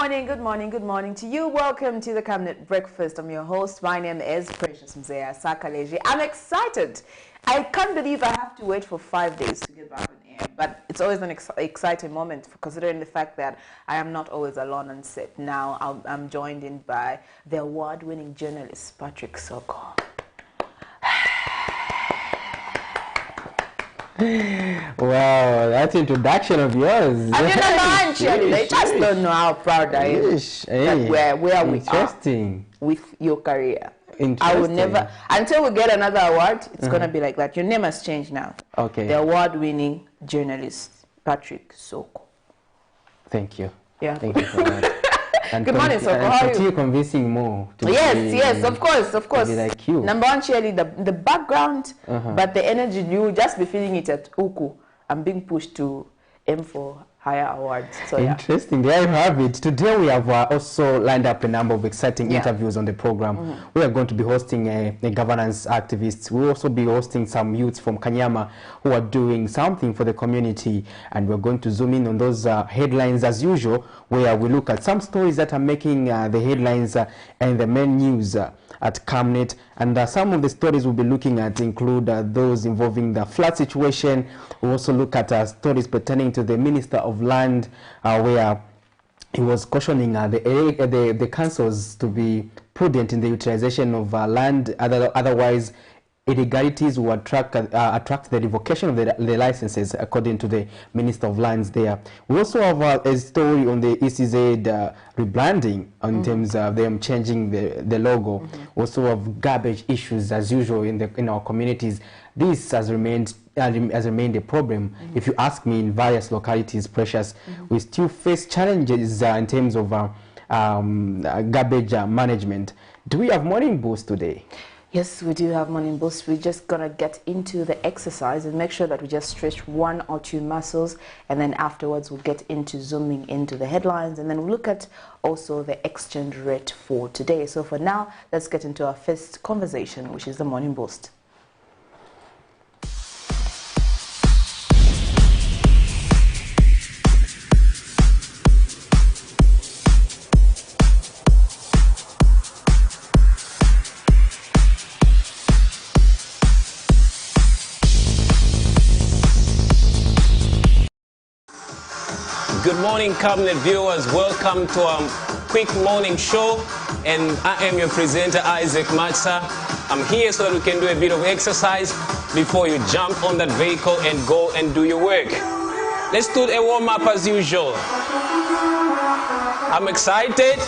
good morning to you. Welcome to the Camnet Breakfast. I'm your host. My name is Precious Mzea Sakaleji. I'm excited. I can't believe I have to wait for 5 days to get back on air, but it's always an exciting moment considering the fact that I am not always alone on set. Now I'm joined in by the award-winning journalist, Patrick Soko. Wow, that introduction of yours. I didn't know, actually. They just don't know how proud I am that where we are with your career. I will never, until we get another award, it's going to be like that. Your name has changed now. Okay. The award-winning journalist, Patrick Soko. Thank you. Yeah. Thank you for that. And good morning, Soko. How are you? Continue convincing more. Yes, of course. To be like you. Number one, Shirley, the background, but the energy, you just be feeling it at Uku. I'm being pushed to aim for higher awards. So, interesting. There you have it. Today we have also lined up a number of exciting interviews on the program. We are going to be hosting a governance activist. We'll also be hosting some youths from Kanyama who are doing something for the community, and we're going to zoom in on those headlines as usual, where we look at some stories that are making the headlines and the main news at Camnet. And some of the stories we'll be looking at include those involving the flood situation. We'll also look at stories pertaining to the Minister of Land, where he was cautioning the councils to be prudent in the utilization of land, otherwise illegalities will attract the revocation of the licenses, according to the Minister of Lands there. We also have a story on the ECZ rebranding in terms of them changing the logo. We also have garbage issues as usual in our communities. This has remained a problem. If you ask me, in various localities, Precious, we still face challenges in terms of garbage management. Do we have morning boost today? Yes, we do have morning boost. We're just going to get into the exercise and make sure that we just stretch 1 or 2 muscles, and then afterwards we'll get into zooming into the headlines, and then we'll look at also the exchange rate for today. So for now, let's get into our first conversation, which is the morning boost. Good morning, Camnet viewers. Welcome to our quick morning show, and I am your presenter, Isaac Matsa. I'm here so that we can do a bit of exercise before you jump on that vehicle and go and do your work. Let's do a warm-up as usual. I'm excited.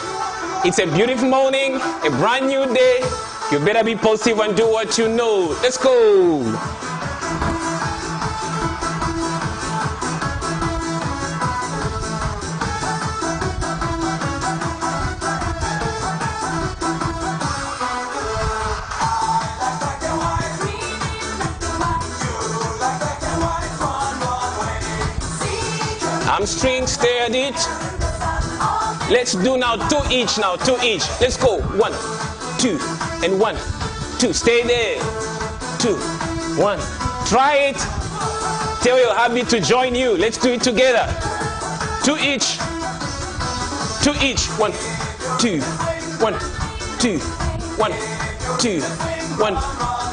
It's a beautiful morning, a brand new day. You better be positive and do what you know. Let's go. Hamstring, stay at it. Let's do now 2 each now, 2 each. Let's go. 1, 2, and 1, 2. Stay there. 2, 1. Try it. Tell your hubby to join you. Let's do it together. 2 each. 2 each. 1, 2, 1, 2, 1, 2, 1,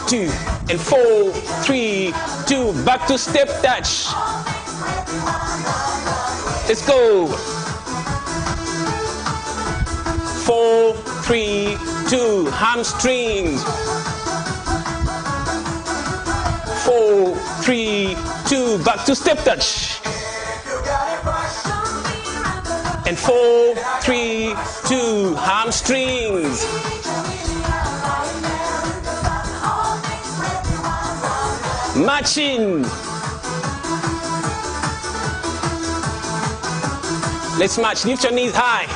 2, and 4, 3, 2. Back to step touch. Let's go. 4, 3, 2. Hamstrings. 4, 3, 2. Back to step touch. And 4, 3, 2. Hamstrings. Matching. Let's match. Lift your knees high.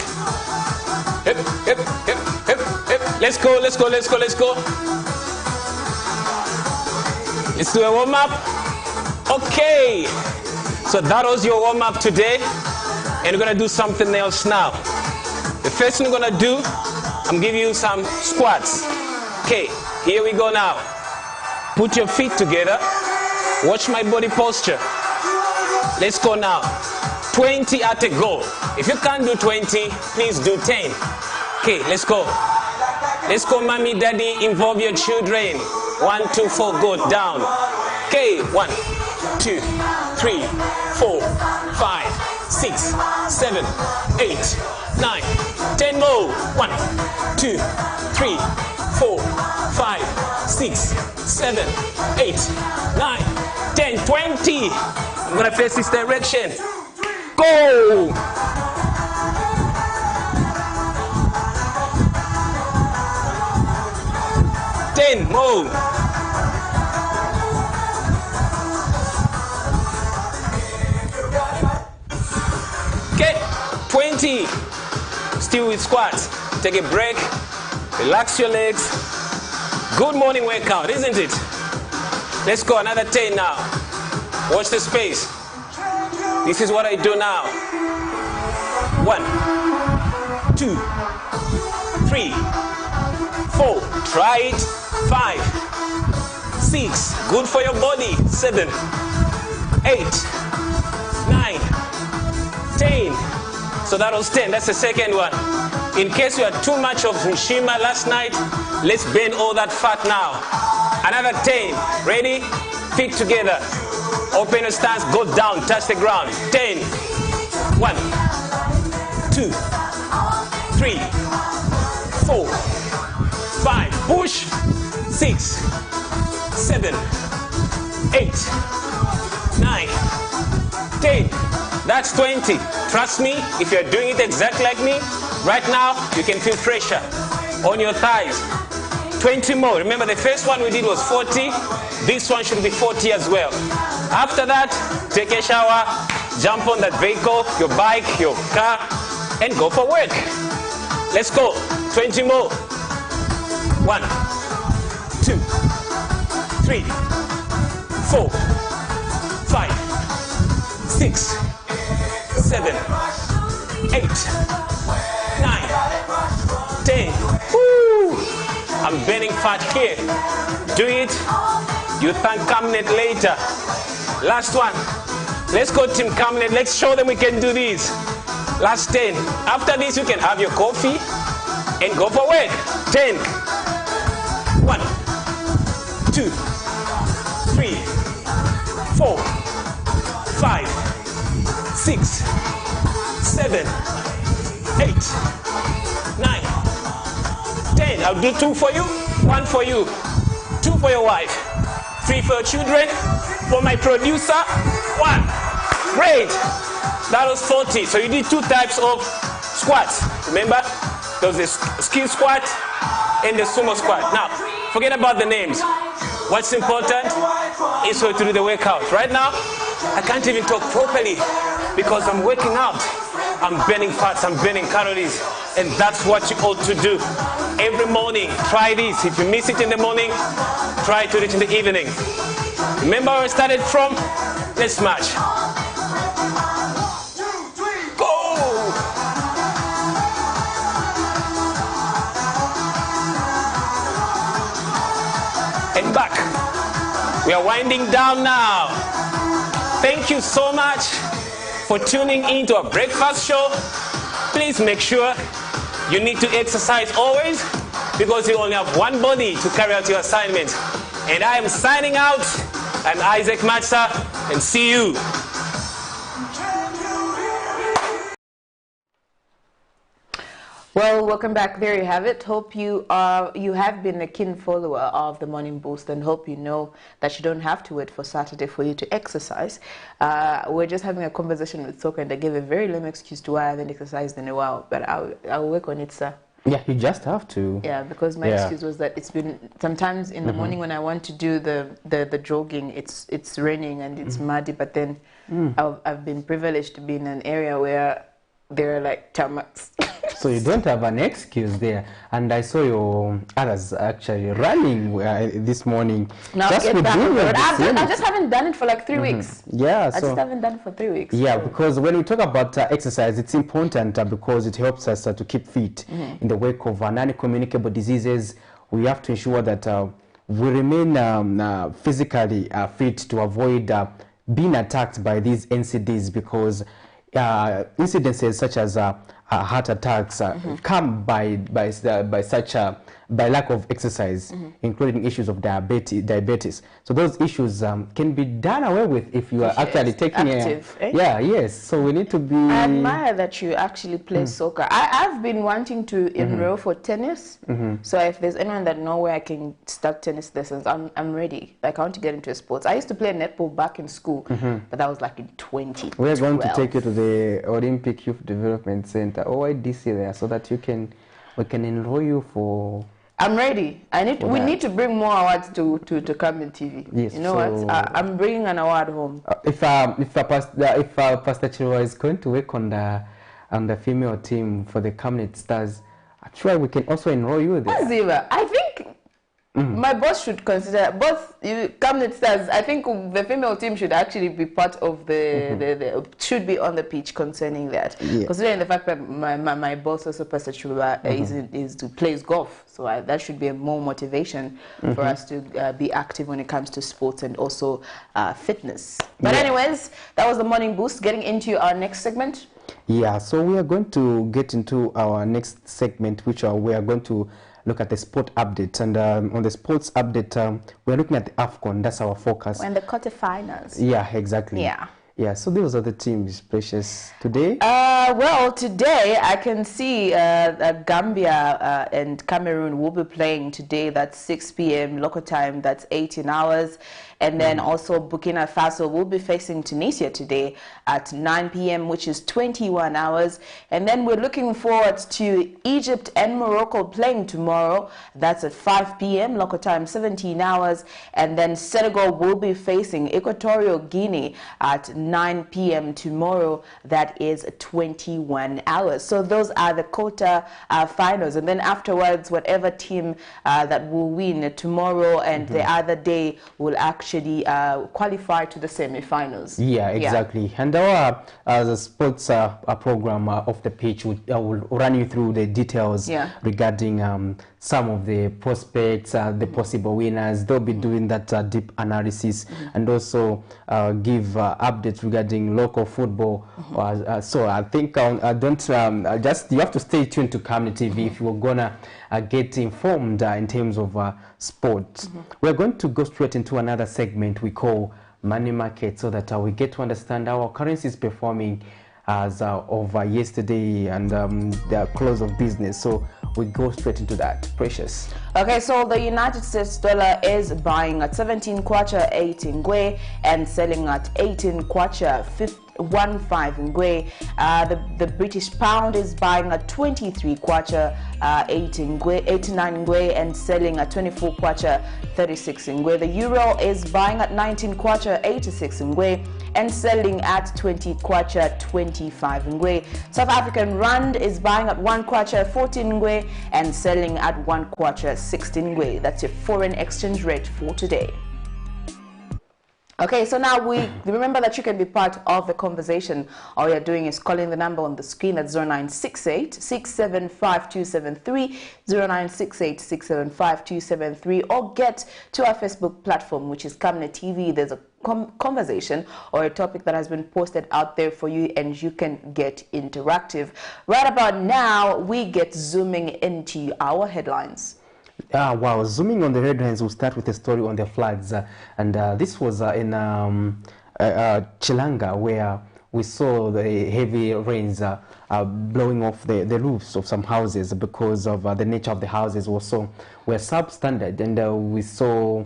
Hip, hip, hip, hip, hip. Let's go, let's go, let's go, let's go. Let's do a warm-up. Okay. So that was your warm-up today. And we're going to do something else now. The first thing we're going to do, I'm giving you some squats. Okay, here we go now. Put your feet together. Watch my body posture. Let's go now. 20 at a go. If you can't do 20, please do 10. Okay, let's go. Let's go, mommy, daddy, involve your children. 1, 2, 4, go down. Okay, 1, 2, 3, 4, 5, 6, 7, 8, 9, 10 more. 1, 2, 3, 4, 5, 6, 7, 8, 9, 10, 20. I'm gonna face this direction. Go! Move. Okay, 20. Still with squats. Take a break. Relax your legs. Good morning workout, isn't it? Let's go, another 10 now. Watch the space. This is what I do now. 1, 2, 3, 4. Try it. 5, 6. Good for your body. 7, 8, 9, 10. So that was 10. That's the second one. In case you had too much of Nishima last night, let's burn all that fat now. Another 10. Ready? Feet together. Open your stance. Go down. Touch the ground. 10. 1, 2, 3, 4, 5. Push. 6, 7, 8, 9, 10. That's 20. Trust me, if you're doing it exactly like me, right now, you can feel pressure on your thighs. 20 more. Remember, the first one we did was 40. This one should be 40 as well. After that, take a shower, jump on that vehicle, your bike, your car, and go for work. Let's go. 20 more. 1, 2, 3, 4, 5, 6, 7, 8, 9, 10. Woo! I'm burning fat here. Do it. You thank Camnet later. Last one. Let's go, Team Camnet. Let's show them we can do this. Last 10. After this, you can have your coffee and go for work. 10. 1, 2, 3, 4, 5, 6, 7, 8, 9, 10. I'll do 2 for you, 1 for you, 2 for your wife, 3 for your children, for my producer, 1. Great. That was 40. So you did 2 types of squats. Remember? There was a skill squat and the sumo squat. Now, forget about the names. What's important is for you to do the workout. Right now, I can't even talk properly because I'm working out. I'm burning fats, I'm burning calories, and that's what you ought to do. Every morning, try this. If you miss it in the morning, try to do it in the evening. Remember where I started from? Let's march. Back. We are winding down now. Thank you so much for tuning in to our breakfast show. Please make sure you need to exercise always because you only have one body to carry out your assignment. And I am signing out. I'm Isaac Matsa, and see you. Well, welcome back. There you have it. Hope you have been a keen follower of the Morning Boost, and hope you know that you don't have to wait for Saturday for you to exercise. We're just having a conversation with Soka, and I gave a very lame excuse to why I haven't exercised in a while, but I'll work on it, sir. Yeah, you just have to. Yeah, because my excuse was that it's been sometimes in the morning when I want to do the jogging, it's raining and it's muddy, but then I've been privileged to be in an area where there are like tarmacs. So you don't have an excuse there. And I saw your others actually running this morning. Now just get back on the road. I just haven't done it for like 3 weeks. Yeah, I just haven't done it for 3 weeks. Yeah, so. Because when we talk about exercise, it's important because it helps us to keep fit in the wake of non-communicable diseases. We have to ensure that we remain physically fit to avoid being attacked by these NCDs, because incidences such as heart attacks come by lack of exercise, including issues of diabetes. So those issues can be done away with if you are actually taking active, yes. So we need to be. I admire that you actually play soccer. I've been wanting to enroll for tennis. So if there's anyone that know where I can start tennis lessons, I'm ready. Like, I want to get into sports. I used to play netball back in school, but that was like in 2012. We're going to take you to the Olympic Youth Development Center, OIDC, there, so that we can enroll you for. I'm ready. We need to bring more awards to Camnet TV. Yes, you know what? I'm bringing an award home. If Pastor Chirwa is going to work on the female team for the Camnet Stars, I'm sure we can also enroll you there. Ziva, I think my boss should consider both Camnet Stars. I think the female team should actually be part of the should be on the pitch concerning that. Yeah. Considering the fact that my boss also Pastor Chirwa plays golf, so that should be more motivation for us to be active when it comes to sports and also fitness. But anyways, that was the morning boost. Getting into our next segment. Yeah, so we are going to get into our next segment, which we are going to look at the sport update. And on the sports update, we're looking at the AFCON. That's our focus. We're in the quarterfinals. Yeah, exactly. Yeah, so those are the teams, Precious, today. Well, today I can see that Gambia and Cameroon will be playing today. That's 6 p.m. local time. That's 18 hours. And then also Burkina Faso will be facing Tunisia today at 9 p.m., which is 21 hours. And then we're looking forward to Egypt and Morocco playing tomorrow. That's at 5 p.m. local time, 17 hours. And then Senegal will be facing Equatorial Guinea at 9 p.m. tomorrow. That is 21 hours. So those are the quarter finals. And then afterwards, whatever team that will win tomorrow and the other day will actually qualify to the semi-finals. Yeah, exactly. And our the sports program off the pitch will run you through the details regarding some of the prospects, the possible winners. They'll be doing that deep analysis and also give updates regarding local football. So I think you have to stay tuned to Camnet TV if you're gonna get informed in terms of sport. We're going to go straight into another segment we call Money Market, so that we get to understand how our currency is performing as of yesterday and the close of business. So we go straight into that. Precious. Okay, so the United States dollar is buying at 17 kwacha 8 ngwe and selling at 18 kwacha 15 ngwe. The British pound is buying at 23 kwacha 89 ngwe and selling at 24 kwacha 36 ngwe. The euro is buying at 19 kwacha 86 ngwe and selling at 20 kwacha 25 ngwe. South African rand is buying at 1 kwacha 14 ngwe and selling at 1 kwacha 16 ngwe. That's your foreign exchange rate for today. Okay, so now we remember that you can be part of the conversation. All you're doing is calling the number on the screen at 0968 675 273, 0968 675 273, or get to our Facebook platform, which is Camnet TV. There's a conversation or a topic that has been posted out there for you, and you can get interactive. Right about now, we get zooming into our headlines. Wow, zooming on the headlines, we'll start with a story on the floods. And this was in Chilanga, where we saw the heavy rains blowing off the roofs of some houses because of the nature of the houses were substandard. And we saw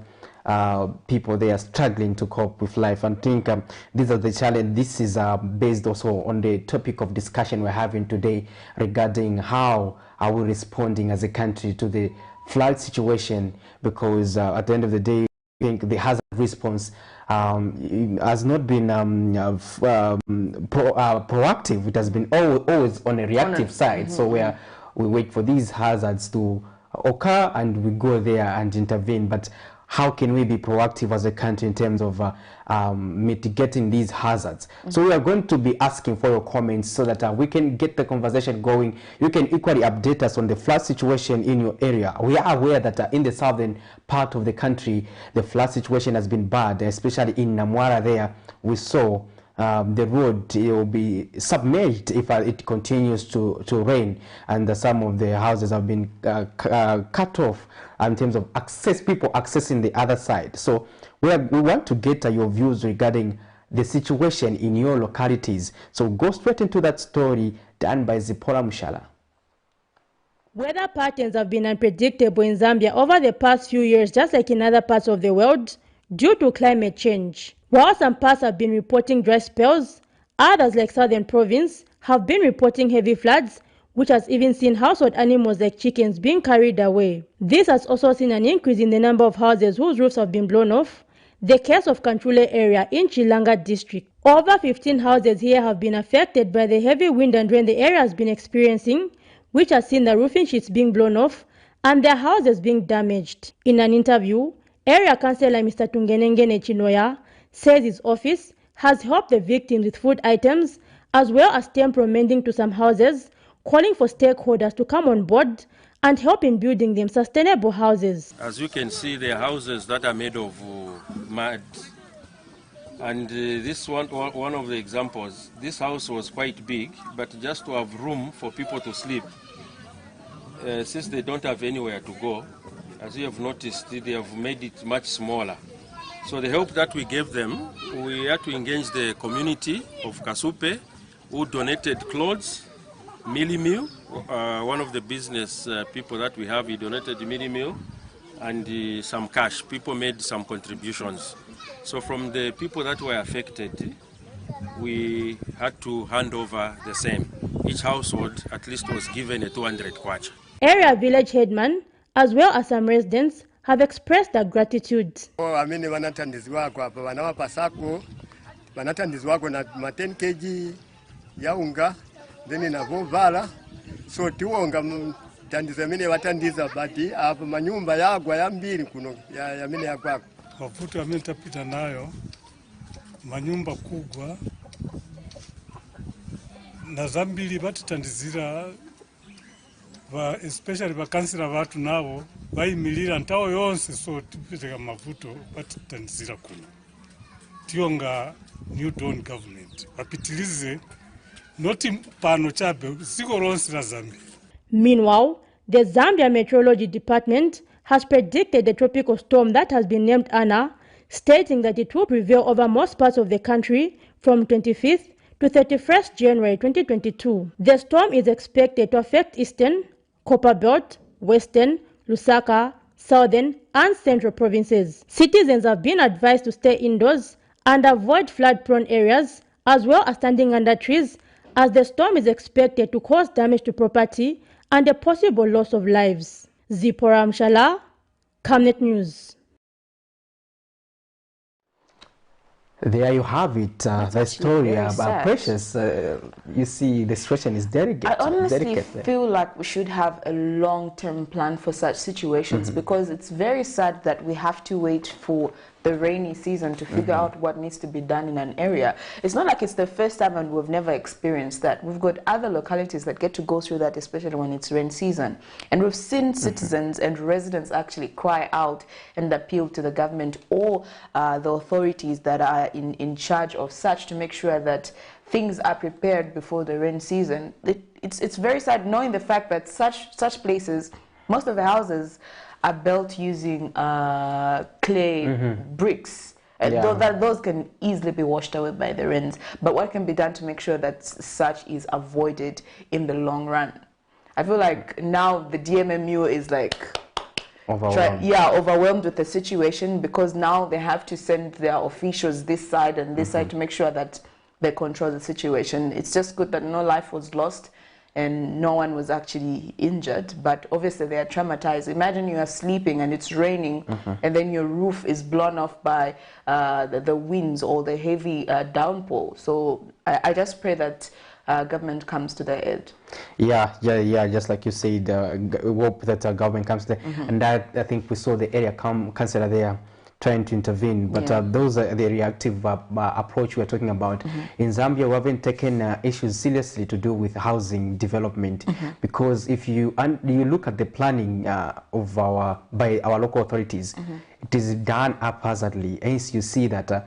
people there struggling to cope with life. And I think these are the challenge. This is based also on the topic of discussion we're having today regarding how are we responding as a country to the flood situation, because at the end of the day, I think the hazard response has not been proactive. It has been always on a reactive side. So where we wait for these hazards to occur and we go there and intervene. But how can we be proactive as a country in terms of mitigating these hazards? So we are going to be asking for your comments so that we can get the conversation going. You can equally update us on the flood situation in your area. We are aware that in the southern part of the country, the flood situation has been bad, especially in Namwara there. We saw the road will be submerged if it continues to rain, and some of the houses have been cut off in terms of people accessing the other side. So we want to get your views regarding the situation in your localities. So go straight into that story done by Zipporah Mushala. Weather patterns have been unpredictable in Zambia over the past few years, just like in other parts of the world, due to climate change. While some parts have been reporting dry spells, others like Southern Province have been reporting heavy floods, which has even seen household animals like chickens being carried away. This has also seen an increase in the number of houses whose roofs have been blown off. The case of Kanchule area in Chilanga district. Over 15 houses here have been affected by the heavy wind and rain the area has been experiencing, which has seen the roofing sheets being blown off and their houses being damaged. In an interview, Area Councillor Mr. Tungenengene Chinoya says his office has helped the victims with food items as well as temporary mending to some houses, calling for stakeholders to come on board and help in building them sustainable houses. As you can see, the houses that are made of mud. And this one of the examples, this house was quite big, but just to have room for people to sleep, since they don't have anywhere to go, as you have noticed, they have made it much smaller. So the help that we gave them, we had to engage the community of Kasupe, who donated clothes, mealie meal. One of the business people that we have, he donated the mealie meal, and some cash. People made some contributions. So from the people that were affected, we had to hand over the same. Each household at least was given a 200 kwacha. Area village headman, as well as some residents, have expressed their gratitude. Amini wanatandizwa kwa hapa wanawapa sako, wanatandizwa na 10 kg ya unga, then na vovala. So tuonga tandiza mine watandiza bati hapa manyumba yagwa ya mbili kuno ya mine yagwa. Mafuta mimi nitapita nayo manyumba kubwa na zambili batitandizira especially bakansira batu nabo bayimilira ntawo yonse, so tipiteka mafuto batitandizira kuno tionga New Dawn government bapitilize noti pano chabe siko lonse la Zambia. Meanwhile, the Zambia Meteorology Department has predicted the tropical storm that has been named Anna, stating that it will prevail over most parts of the country from 25th to 31st January 2022. The storm is expected to affect eastern, Copperbelt, western, Lusaka, southern and central provinces. Citizens have been advised to stay indoors and avoid flood-prone areas, as well as standing under trees, as the storm is expected to cause damage to property and a possible loss of lives. Zipporah Mushala, Camnet News. There you have it, the story about Precious. You see, the situation is delicate. I honestly feel like we should have a long-term plan for such situations, because it's very sad that we have to wait for the rainy season to figure out what needs to be done in an area. It's not like it's the first time and we've never experienced that. We've got other localities that get to go through that, especially when it's rain season. And we've seen citizens and residents actually cry out and appeal to the government or the authorities that are in charge of such to make sure that things are prepared before the rain season. It's very sad knowing the fact that such places, most of the houses are built using clay bricks. And those can easily be washed away by the rains. But what can be done to make sure that such is avoided in the long run? I feel like now the DMMU is like overwhelmed with the situation, because now they have to send their officials this side and this side to make sure that they control the situation. It's just good that no life was lost and no one was actually injured, but obviously they are traumatized. Imagine you are sleeping and it's raining, and then your roof is blown off by the winds or the heavy downpour. So I just pray that government comes to the aid. Yeah, just like you said, we hope that government comes to the and I think we saw the area councillor there trying to intervene, but those are the reactive approach we're talking about. In Zambia, we haven't taken issues seriously to do with housing development, because if you look at the planning by our local authorities, it is done haphazardly. Hence, you see that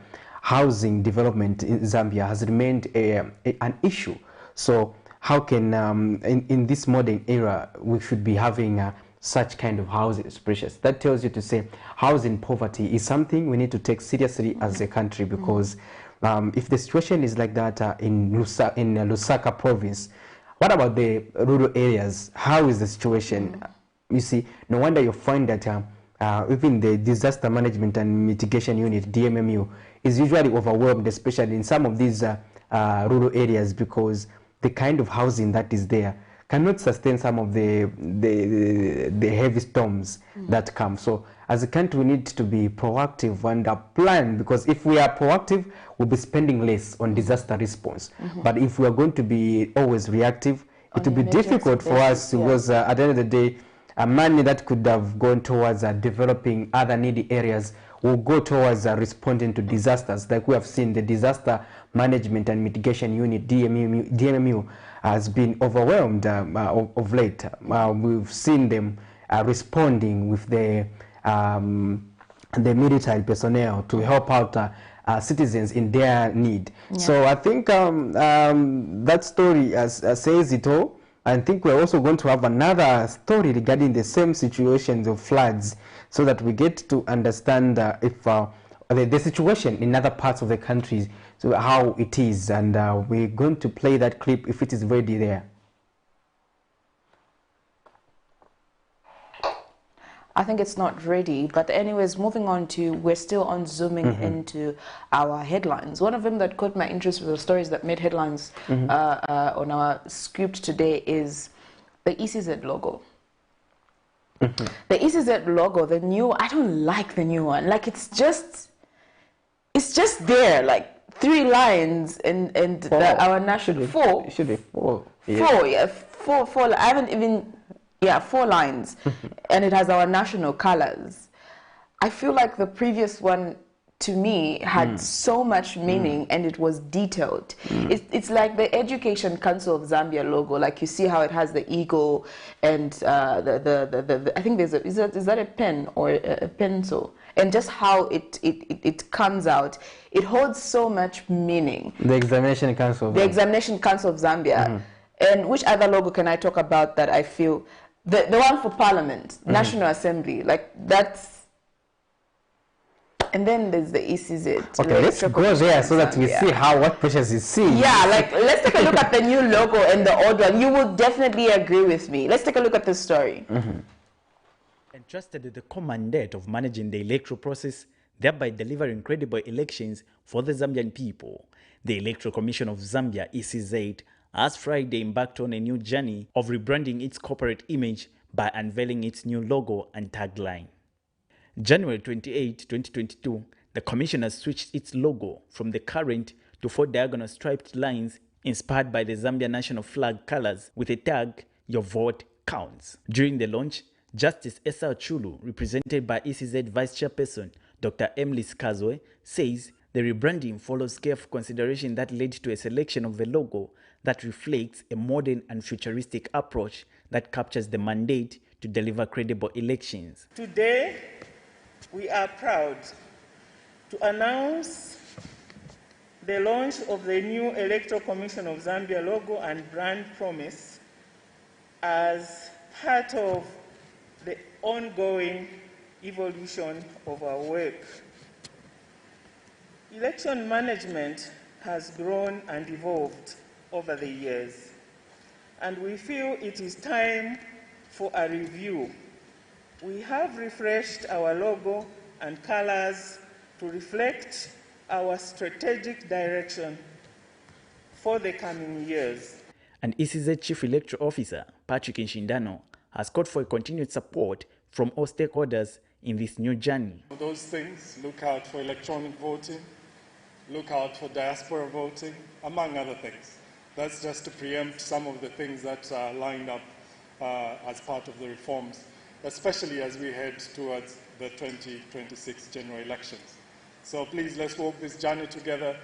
housing development in Zambia has remained an issue. So how can, in this modern era, we should be having such kind of houses, Precious? That tells you to say housing poverty is something we need to take seriously as a country, because if the situation is like that in Lusaka province, what about the rural areas? How is the situation? You see, no wonder you find that even the Disaster Management and Mitigation Unit, DMMU, is usually overwhelmed, especially in some of these rural areas, because the kind of housing that is there cannot sustain some of the heavy storms that come. So as a country, we need to be proactive and plan, because if we are proactive, we'll be spending less on disaster response. But if we are going to be always reactive, it will be difficult for us, because at the end of the day, money that could have gone towards developing other needy areas will go towards responding to disasters. Like we have seen, the Disaster Management and Mitigation Unit, DMMU, has been overwhelmed of late. We've seen them responding with the military personnel to help out citizens in their need. So I think that story says it all. I think we're also going to have another story regarding the same situations of floods, so that we get to understand if the situation in other parts of the country, so how it is, and we're going to play that clip if it is ready there. I think it's not ready, but anyways, moving on to, we're still on zooming into our headlines. One of them that caught my interest with the stories that made headlines on our script today is the ECZ logo. The ECZ logo, the new, I don't like the new one. Like it's just there, like 3 lines and our national, four. It should be 4. Yeah. Four. I haven't even. Yeah, 4 lines, and it has our national colors. I feel like the previous one, to me, had so much meaning, and it was detailed. It's like the Education Council of Zambia logo. Like you see how it has the eagle and the I think there's is that a pen or a pencil? And just how it comes out, it holds so much meaning. The Examination Council. The Examination Council of Zambia. And which other logo can I talk about that I feel? The one for Parliament, National Assembly, like that's. And then there's the ECZ. Okay, let's go there so that we see what Precious is seeing. Yeah, like let's take a look at the new logo and the old one. You will definitely agree with me. Let's take a look at this story. Entrusted with the core mandate of managing the electoral process, thereby delivering credible elections for the Zambian people, the Electoral Commission of Zambia, ECZ, has Friday embarked on a new journey of rebranding its corporate image by unveiling its new logo and tagline. January 28, 2022, the Commission has switched its logo from the current to 4 diagonal striped lines inspired by the Zambia national flag colors with a tag, "Your vote counts." During the launch, Justice Esa Chulu, represented by ECZ Vice Chairperson Dr. Emily Skazwe, says the rebranding follows careful consideration that led to a selection of a logo that reflects a modern and futuristic approach that captures the mandate to deliver credible elections. Today, we are proud to announce the launch of the new Electoral Commission of Zambia logo and brand promise as part of the ongoing evolution of our work. Election management has grown and evolved over the years, and we feel it is time for a review. We have refreshed our logo and colors to reflect our strategic direction for the coming years. And ECZ Chief Electoral Officer Patrick Nshindano has called for a continued support from all stakeholders in this new journey. Those things, look out for electronic voting, look out for diaspora voting, among other things. That's just to preempt some of the things that are lined up as part of the reforms, especially as we head towards the 2026 general elections. So please, let's walk this journey together,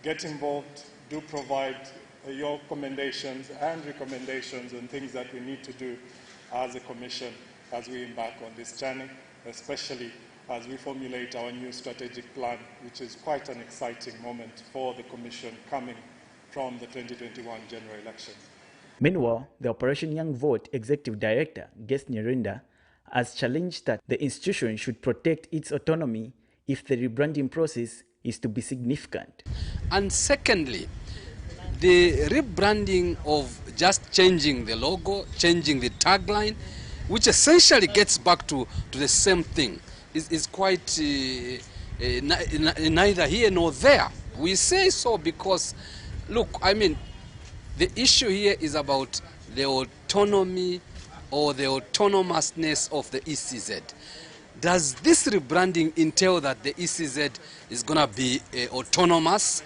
get involved, do provide your commendations and recommendations on things that we need to do as a commission as we embark on this journey, especially as we formulate our new strategic plan, which is quite an exciting moment for the Commission coming from the 2021 general elections. Meanwhile, the Operation Young Vote Executive Director, Guest Nyerinda, has challenged that the institution should protect its autonomy if the rebranding process is to be significant. And secondly, the rebranding of just changing the logo, changing the tagline, which essentially gets back to the same thing, is quite neither here nor there. We say so because, look, I mean, the issue here is about the autonomy or the autonomousness of the ECZ. Does this rebranding entail that the ECZ is going to be autonomous,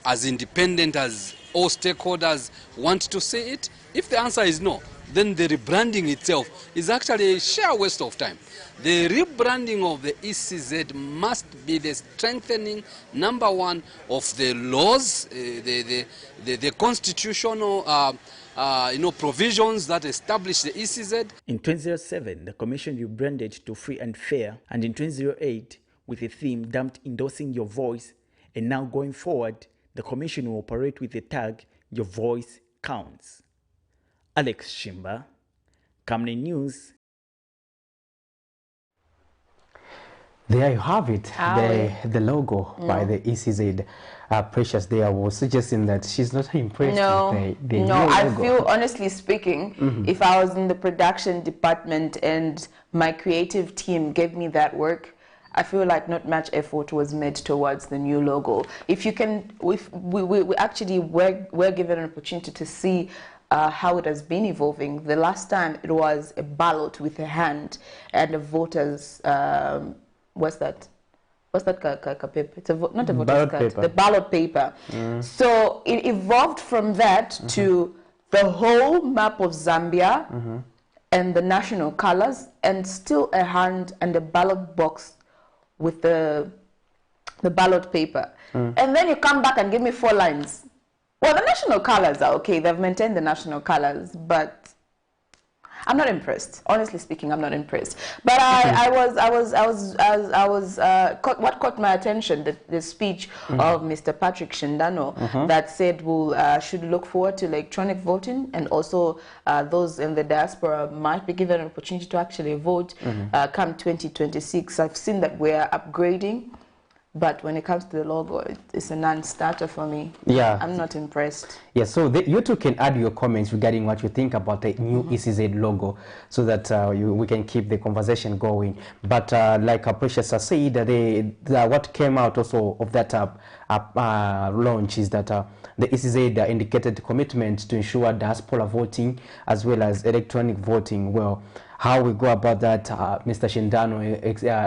as independent as all stakeholders want to see it? If the answer is no, then the rebranding itself is actually a sheer waste of time. The rebranding of the ECZ must be the strengthening, number one, of the laws, the constitutional provisions that establish the ECZ. In 2007, the Commission rebranded to Free and Fair, and in 2008, with a theme dubbed Endorsing Your Voice, and now going forward, the Commission will operate with the tag Your Voice Counts. Alex Shimba, Camnet News. There you have it, the logo by the ECZ. Precious there was suggesting that she's not impressed with the new logo. I feel, honestly speaking, if I was in the production department and my creative team gave me that work, I feel like not much effort was made towards the new logo. If you can, we actually were given an opportunity to see how it has been evolving. The last time it was a ballot with a hand and the voters, what's that paper? It's not a voter's card, the ballot paper. So it evolved from that to the whole map of Zambia and the national colors, and still a hand and a ballot box with the ballot paper. And then you come back and give me 4 lines. Well, the national colors are okay. They've maintained the national colors, but I'm not impressed. Honestly speaking, I'm not impressed. But what caught my attention, the speech of Mr. Patrick Shindano that said we should look forward to electronic voting, and also those in the diaspora might be given an opportunity to actually vote come 2026. I've seen that we're upgrading. But when it comes to the logo, it's a non-starter for me. Yeah. I'm not impressed. Yeah, so you two can add your comments regarding what you think about the new ECZ logo, so that we can keep the conversation going. But like Precious said, what came out also of that launch is that the ECZ indicated commitment to ensure diaspora voting as well as electronic voting. Well, how we go about that, Mr. Shindano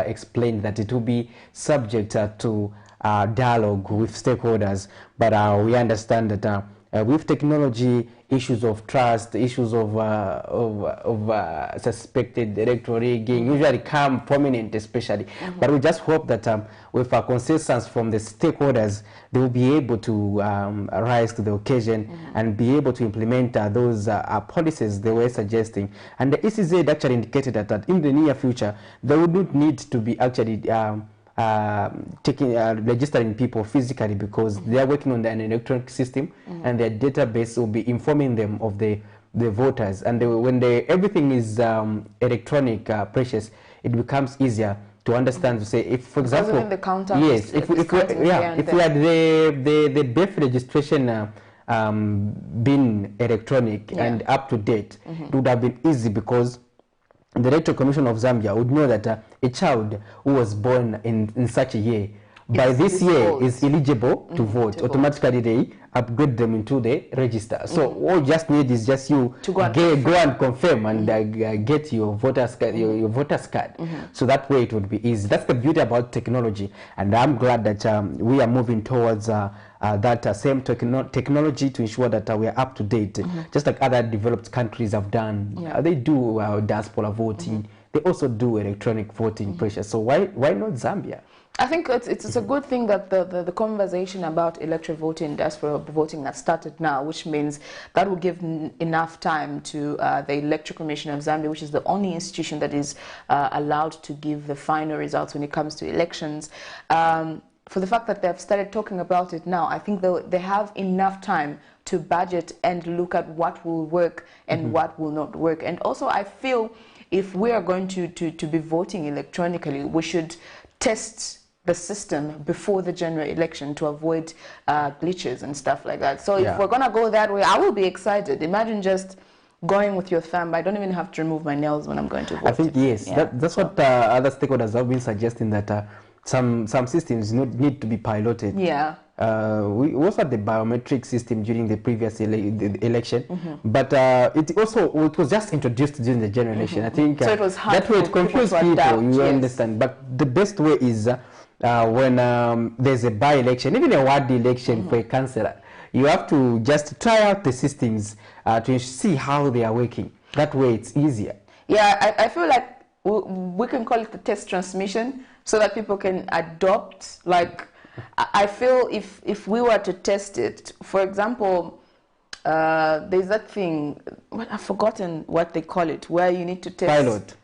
explained that it will be subject to dialogue with stakeholders, but we understand that with technology, issues of trust, issues of suspected electoral rigging usually come prominent, especially. But we just hope that with a consensus from the stakeholders, they will be able to rise to the occasion and be able to implement those policies they were suggesting. And the ECZ actually indicated that in the near future, there would not need to be actually registering people physically, because they are working on an electronic system, and their database will be informing them of the voters. And when everything is electronic, Precious, it becomes easier to understand, to say, if, for example, the counter, yes, if we had the birth registration been electronic and up to date, it would have been easy, because the Electoral Commission of Zambia would know that a child who was born in such a year, by this year is eligible to vote. Automatically they upgrade them into the register. So all you just need is just you to go and confirm and get your voter's card, your voter's card. So that way it would be easy. That's the beauty about technology, and I'm glad that we are moving towards that same technology to ensure that we are up to date, just like other developed countries have done. They do diaspora voting. they also do electronic voting pressure. So why not Zambia? I think it's a good thing that the conversation about electoral voting, diaspora voting, has started now, which means that will give enough time to the Electoral Commission of Zambia, which is the only institution that is allowed to give the final results when it comes to elections. For the fact that they've started talking about it now, I think they have enough time to budget and look at what will work and what will not work. And also, I feel if we are going to be voting electronically, we should test the system before the general election to avoid glitches and stuff like that. So if we're going to go that way, I will be excited. Imagine just going with your thumb. I don't even have to remove my nails when I'm going to vote. I think, yes, that's what other stakeholders have been suggesting, that some systems need to be piloted. Yeah. We also had the biometric system during the previous election, but it was just introduced during the general election. I think so it was hard that way it confused people, you understand. But the best way is when there's a by-election, even a ward election for a councillor, you have to just try out the systems to see how they are working. That way it's easier. Yeah, I feel like we can call it the test transmission so that people can adopt. Like, I feel if we were to test it, for example, there's that thing, I've forgotten what they call it, where you need to test... Pilot.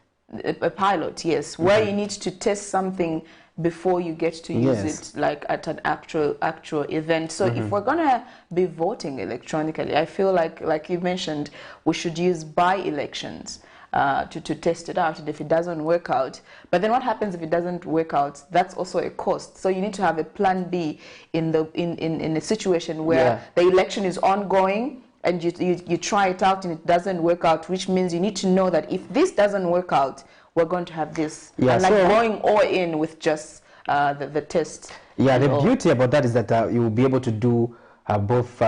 A pilot, yes, where you need to test something before you get to use it, like at an actual event. So if we're gonna be voting electronically, I feel like you mentioned, we should use by-elections to test it out. And if it doesn't work out, but then what happens if it doesn't work out? That's also a cost. So you need to have a plan B in a situation where the election is ongoing and you try it out and it doesn't work out, which means you need to know that if this doesn't work out, we're going to have this. And like going all in with just the test. Yeah, the beauty about that is that you will be able to do both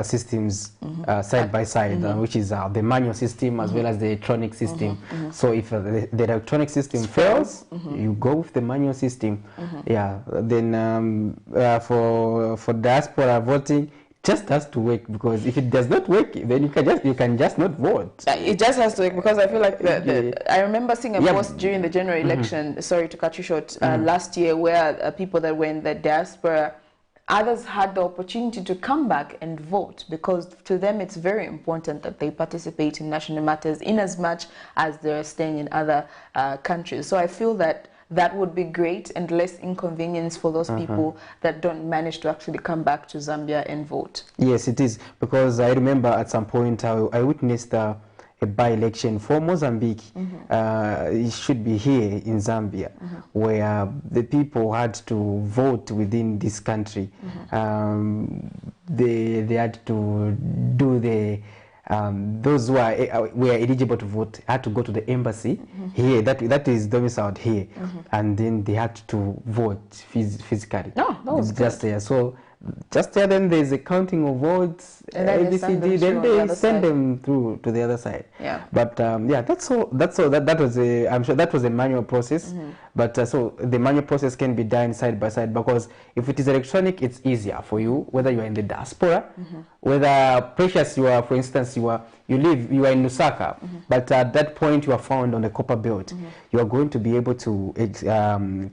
systems side by side, which is the manual system as well as the electronic system. So if the electronic system fails, you go with the manual system. Yeah, then for diaspora voting, just has to work, because if it does not work, then you can just not vote. It just has to work, because I feel like I remember seeing a post during the general election, sorry to cut you short, last year, where people that were in the diaspora, others had the opportunity to come back and vote, because to them it's very important that they participate in national matters in as much as they're staying in other countries. So I feel that that would be great and less inconvenience for those people that don't manage to actually come back to Zambia and vote. Yes, it is, because I remember at some point I witnessed a by-election for Mozambique. It should be here in Zambia, where the people had to vote within this country. They had to do the those who were eligible to vote had to go to the embassy here, that is domiciled here, and then they had to vote physically. Oh, that was just there. So just there, then there's a counting of votes, and then ABCD, then they send them through to the other side. Yeah. But yeah, that's all. That was I'm sure that was a manual process. But so the manual process can be done side by side, because if it is electronic, it's easier for you, whether you are in the diaspora, whether Precious, you are, for instance, you are in Lusaka, but at that point you are found on the Copper Belt, you are going to be able to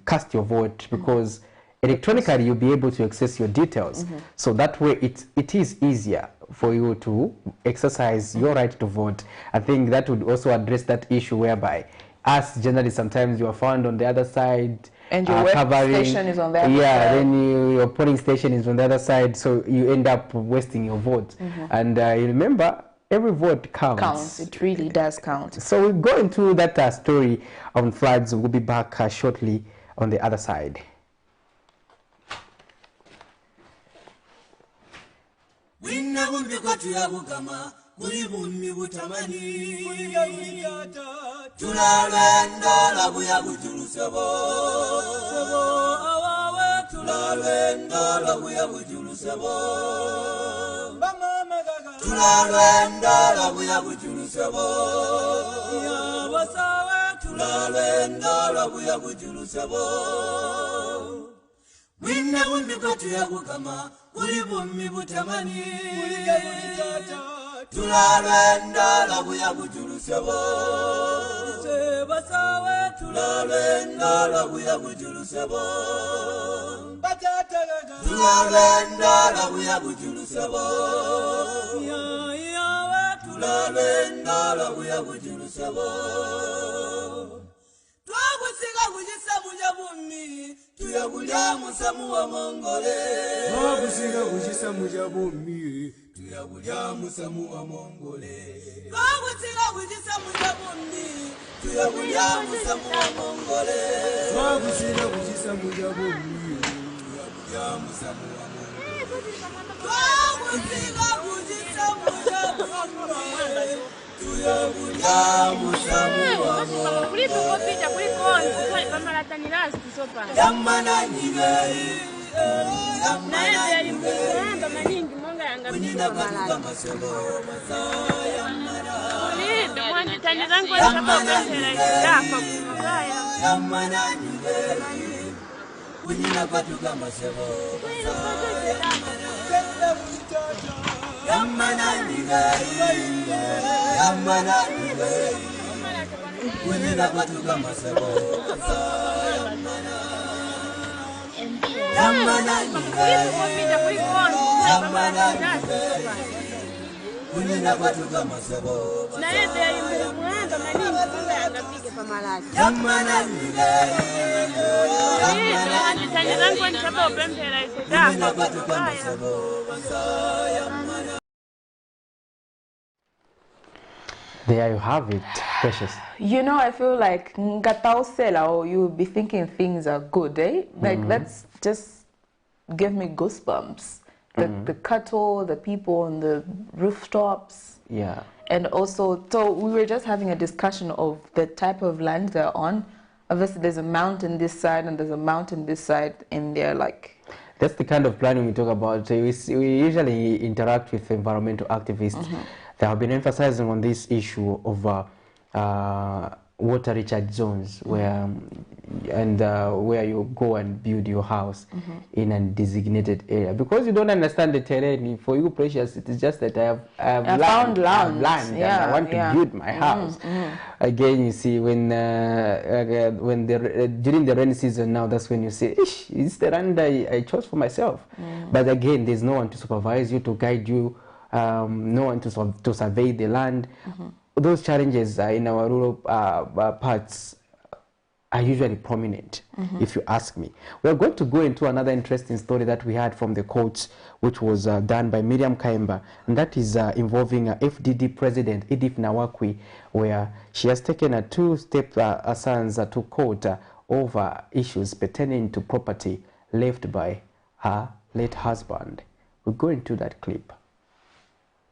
cast your vote, because electronically you'll be able to access your details. So that way it is easier for you to exercise your right to vote. I think that would also address that issue whereby us generally sometimes you are found on the other side, and your station is on the other side. Then your polling station is on the other side, so you end up wasting your vote. And you remember, every vote counts. It really does count. So we'll go into that story on floods. We'll be back shortly on the other side. Tulalwendo labuya bujulusebo tulalwendo labuya bujulusebo tulalwendo labuya bujulusebo ya basawe tulalwendo labuya bujulusebo winna bumbiko tuyagukama uli bummi butamani tulalwendo labuya bujulusebo basawe Tulalendala buya bujulusebo. Tulalendala buya bujulusebo. Tulalendala buya bujulusebo. Twabusiga bujisa buja bumi. Tuyabulya musamu wa mongole. Twabusiga bujisa muja bumi. Tuyabulya musamu wa mongole. Twabusiga bujisa muja bumi. Tuyabulya musamu wa mongole. Twabusiga bujisa muja bumi. Tuyabulya musamu wa mongole. Twabusiga bujisa muja bumi. Tuyabulya musamu wa mongole. Yamana nyigei. Yamana nyigei. Kunyina katuka masolo masaya yamana. Yamana nyigei. Kunyina katuka masolo masaya yamana. Yamana nyigei. Yamana nyigei. Kunyina katuka masolo masaya yamana. Yamana nyigei. Yamana nyigei. Kunyina katuka masolo masaya yamana nyigei. Kunyina katuka masolo masaya yamana. There you have it, Precious. You know, I feel like ngatausela, or you'll be thinking things are good, eh? Like, that's just give me goosebumps. The cattle, the people on the rooftops. Yeah. And also, so we were just having a discussion of the type of land they're on. Obviously, there's a mountain this side and there's a mountain this side, and they're like... That's the kind of planning we talk about. We usually interact with environmental activists. They have been emphasizing on this issue of water recharge zones, where you go and build your house in a designated area, because you don't understand the terrain. For you, Precious, it is just that I have found land, and I want to build my house. Again, you see, when during the rainy season now, that's when you say, "Ish, it's the land I chose for myself." But again, there's no one to supervise you, to guide you, no one to survey the land. Those challenges in our rural parts are usually prominent, if you ask me. We are going to go into another interesting story that we had from the courts, which was done by Miriam Kaemba, and that is involving FDD President Edith Nawakwi, where she has taken a two-step sons to court over issues pertaining to property left by her late husband. We'll go into that clip.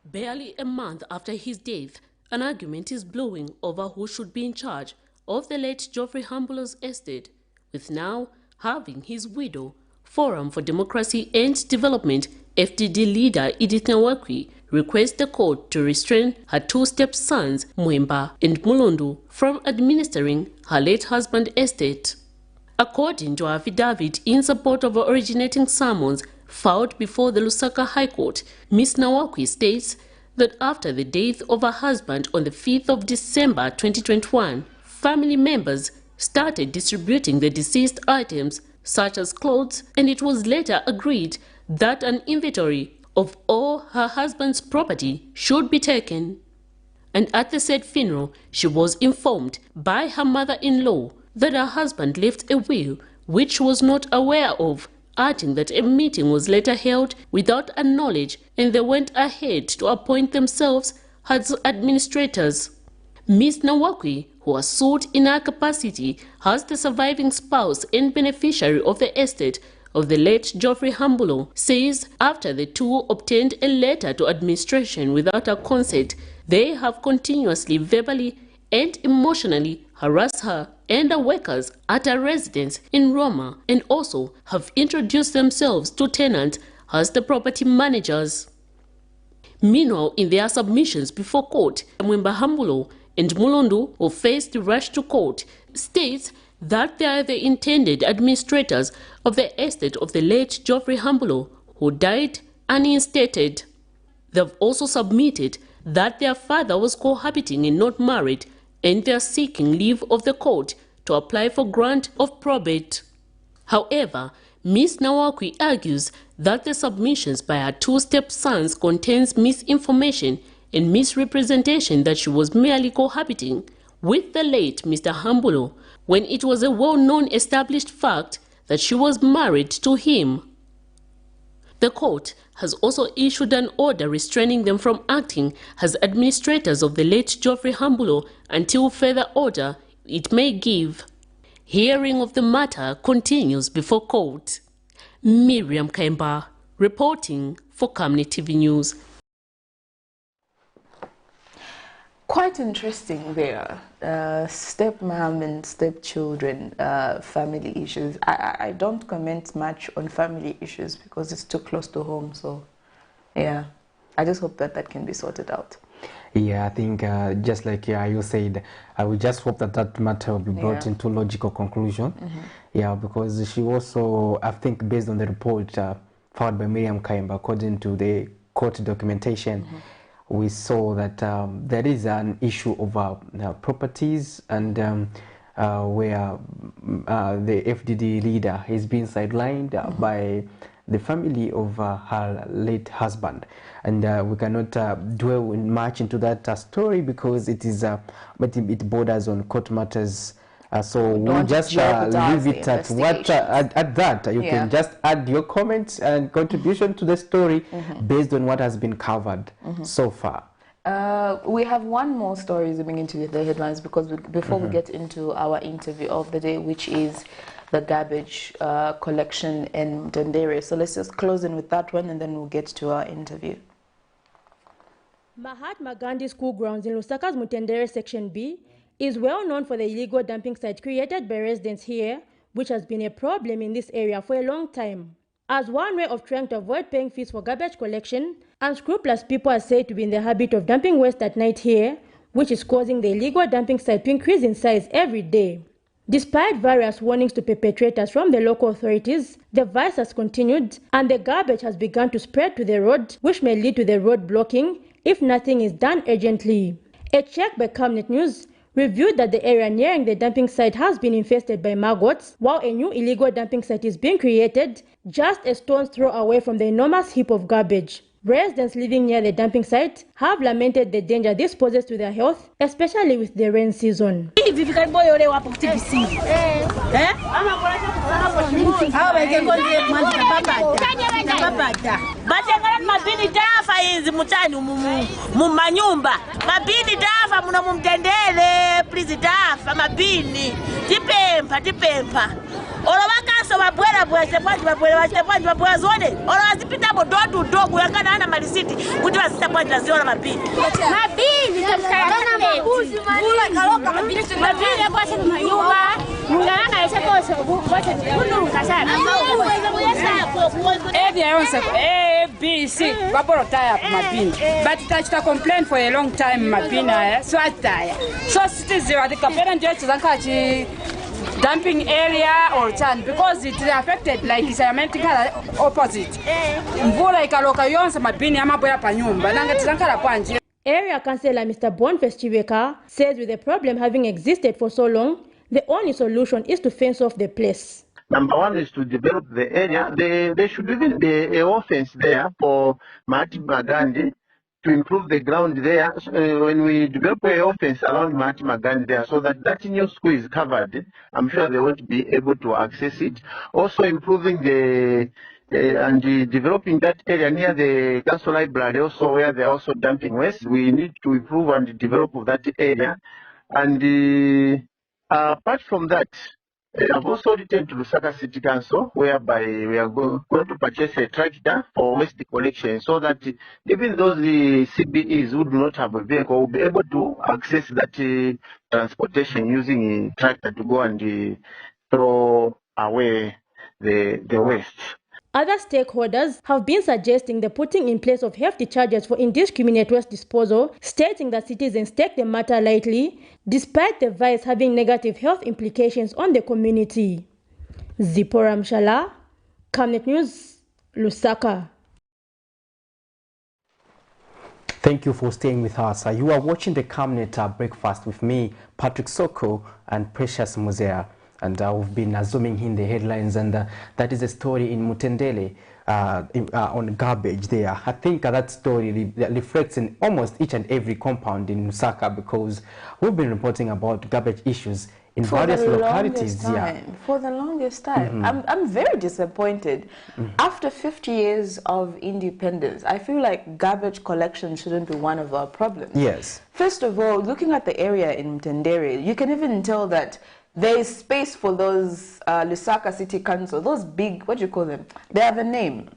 Barely a month after his death, an argument is blowing over who should be in charge of the late Geoffrey Hambulo's estate, with now having his widow, Forum for Democracy and Development FDD leader Edith Nawakwi, request the court to restrain her two stepsons, Mwemba and Mulundu, from administering her late husband's estate. According to affidavit in support of originating summons filed before the Lusaka High Court, Ms. Nawakwi states that after the death of her husband on the 5th of December 2021, family members started distributing the deceased items such as clothes, and it was later agreed that an inventory of all her husband's property should be taken. And at the said funeral, she was informed by her mother-in-law that her husband left a will which she was not aware of, adding that a meeting was later held without her knowledge, and they went ahead to appoint themselves as administrators. Ms. Nawakwi, who was sued in her capacity as the surviving spouse and beneficiary of the estate of the late Geoffrey Hambulo, says after the two obtained a letter to administration without her consent, they have continuously verbally and emotionally harassed her and her workers at her residence in Roma, and also have introduced themselves to tenants as the property managers. Meanwhile, in their submissions before court, Mwemba Hambulo and Mulundu, who faced the rush to court, states that they are the intended administrators of the estate of the late Geoffrey Hambulo, who died uninstated. They've also submitted that their father was cohabiting and not married, and they are seeking leave of the court to apply for grant of probate. However, Ms. Nawakwi argues that the submissions by her two stepsons contains misinformation and misrepresentation that she was merely cohabiting with the late Mr. Hambulo, when it was a well-known established fact that she was married to him. The court has also issued an order restraining them from acting as administrators of the late Geoffrey Hambulo until further order it may give. Hearing of the matter continues before court. Miriam Kaimba, reporting for Camnet TV News. Quite interesting there. Stepmom and stepchildren, family issues. I don't comment much on family issues because it's too close to home. So, yeah, I just hope that that can be sorted out. Yeah, I think just like you said, I will just hope that that matter will be brought into logical conclusion. Yeah, because she also, I think based on the report filed by Miriam Kaimba, according to the court documentation, we saw that there is an issue over properties and where the FDD leader is being sidelined by the family of her late husband, and we cannot dwell much into that story because it is it borders on court matters. So we'll just leave it at what at that. You can just add your comments and contribution to the story based on what has been covered so far. We have one more story zooming into the headlines because before we get into our interview of the day, which is the garbage collection in Dendere. So let's just close in with that one and then we'll get to our interview. Mahatma Gandhi School Grounds in Lusaka's Mutendere Section B is well known for the illegal dumping site created by residents here, which has been a problem in this area for a long time. As one way of trying to avoid paying fees for garbage collection, unscrupulous people are said to be in the habit of dumping waste at night here, which is causing the illegal dumping site to increase in size every day. Despite various warnings to perpetrators from the local authorities, the vice has continued and the garbage has begun to spread to the road, which may lead to the road blocking if nothing is done urgently. A check by Camnet News reviewed that the area nearing the dumping site has been infested by maggots, while a new illegal dumping site is being created just a stone's throw away from the enormous heap of garbage. Residents living near the dumping site have lamented the danger this poses to their health, especially with the rain season. But touched a complaint for a long time, Mapina, so I tire. So citizens are the capital dumping area or chan because it is affected like it's a medical opposite. Area Councillor Mr. Boniface Chiveka says with the problem having existed for so long, the only solution is to fence off the place. Number one is to develop the area. There should even be a offense there for Mahatma Gandhi to improve the ground there. When we develop a offense around Mahatma Gandhi there, so that new school is covered, I'm sure they won't be able to access it. Also improving developing that area near the council library, also where they're also dumping waste. We need to improve and develop that area. And apart from that, I've also returned to Lusaka City Council, whereby we are going to purchase a tractor for waste collection, so that even those CBEs who do not have a vehicle will be able to access that transportation using a tractor to go and throw away the waste. Other stakeholders have been suggesting the putting in place of hefty charges for indiscriminate waste disposal, stating that citizens take the matter lightly, despite the vice having negative health implications on the community. Zipporah Mshala, Camnet News, Lusaka. Thank you for staying with us. You are watching the Camnet Breakfast with me, Patrick Soko, and Precious Muzea. And we've been zooming in the headlines, and that is a story in Mutendele on garbage there. I think that story reflects in almost each and every compound in Lusaka, because we've been reporting about garbage issues in various localities. For the longest time. I'm very disappointed. After 50 years of independence, I feel like garbage collection shouldn't be one of our problems. Yes. First of all, looking at the area in Mtendere, you can even tell that there is space for those Lusaka City Council, those big, what do you call them? They have a name.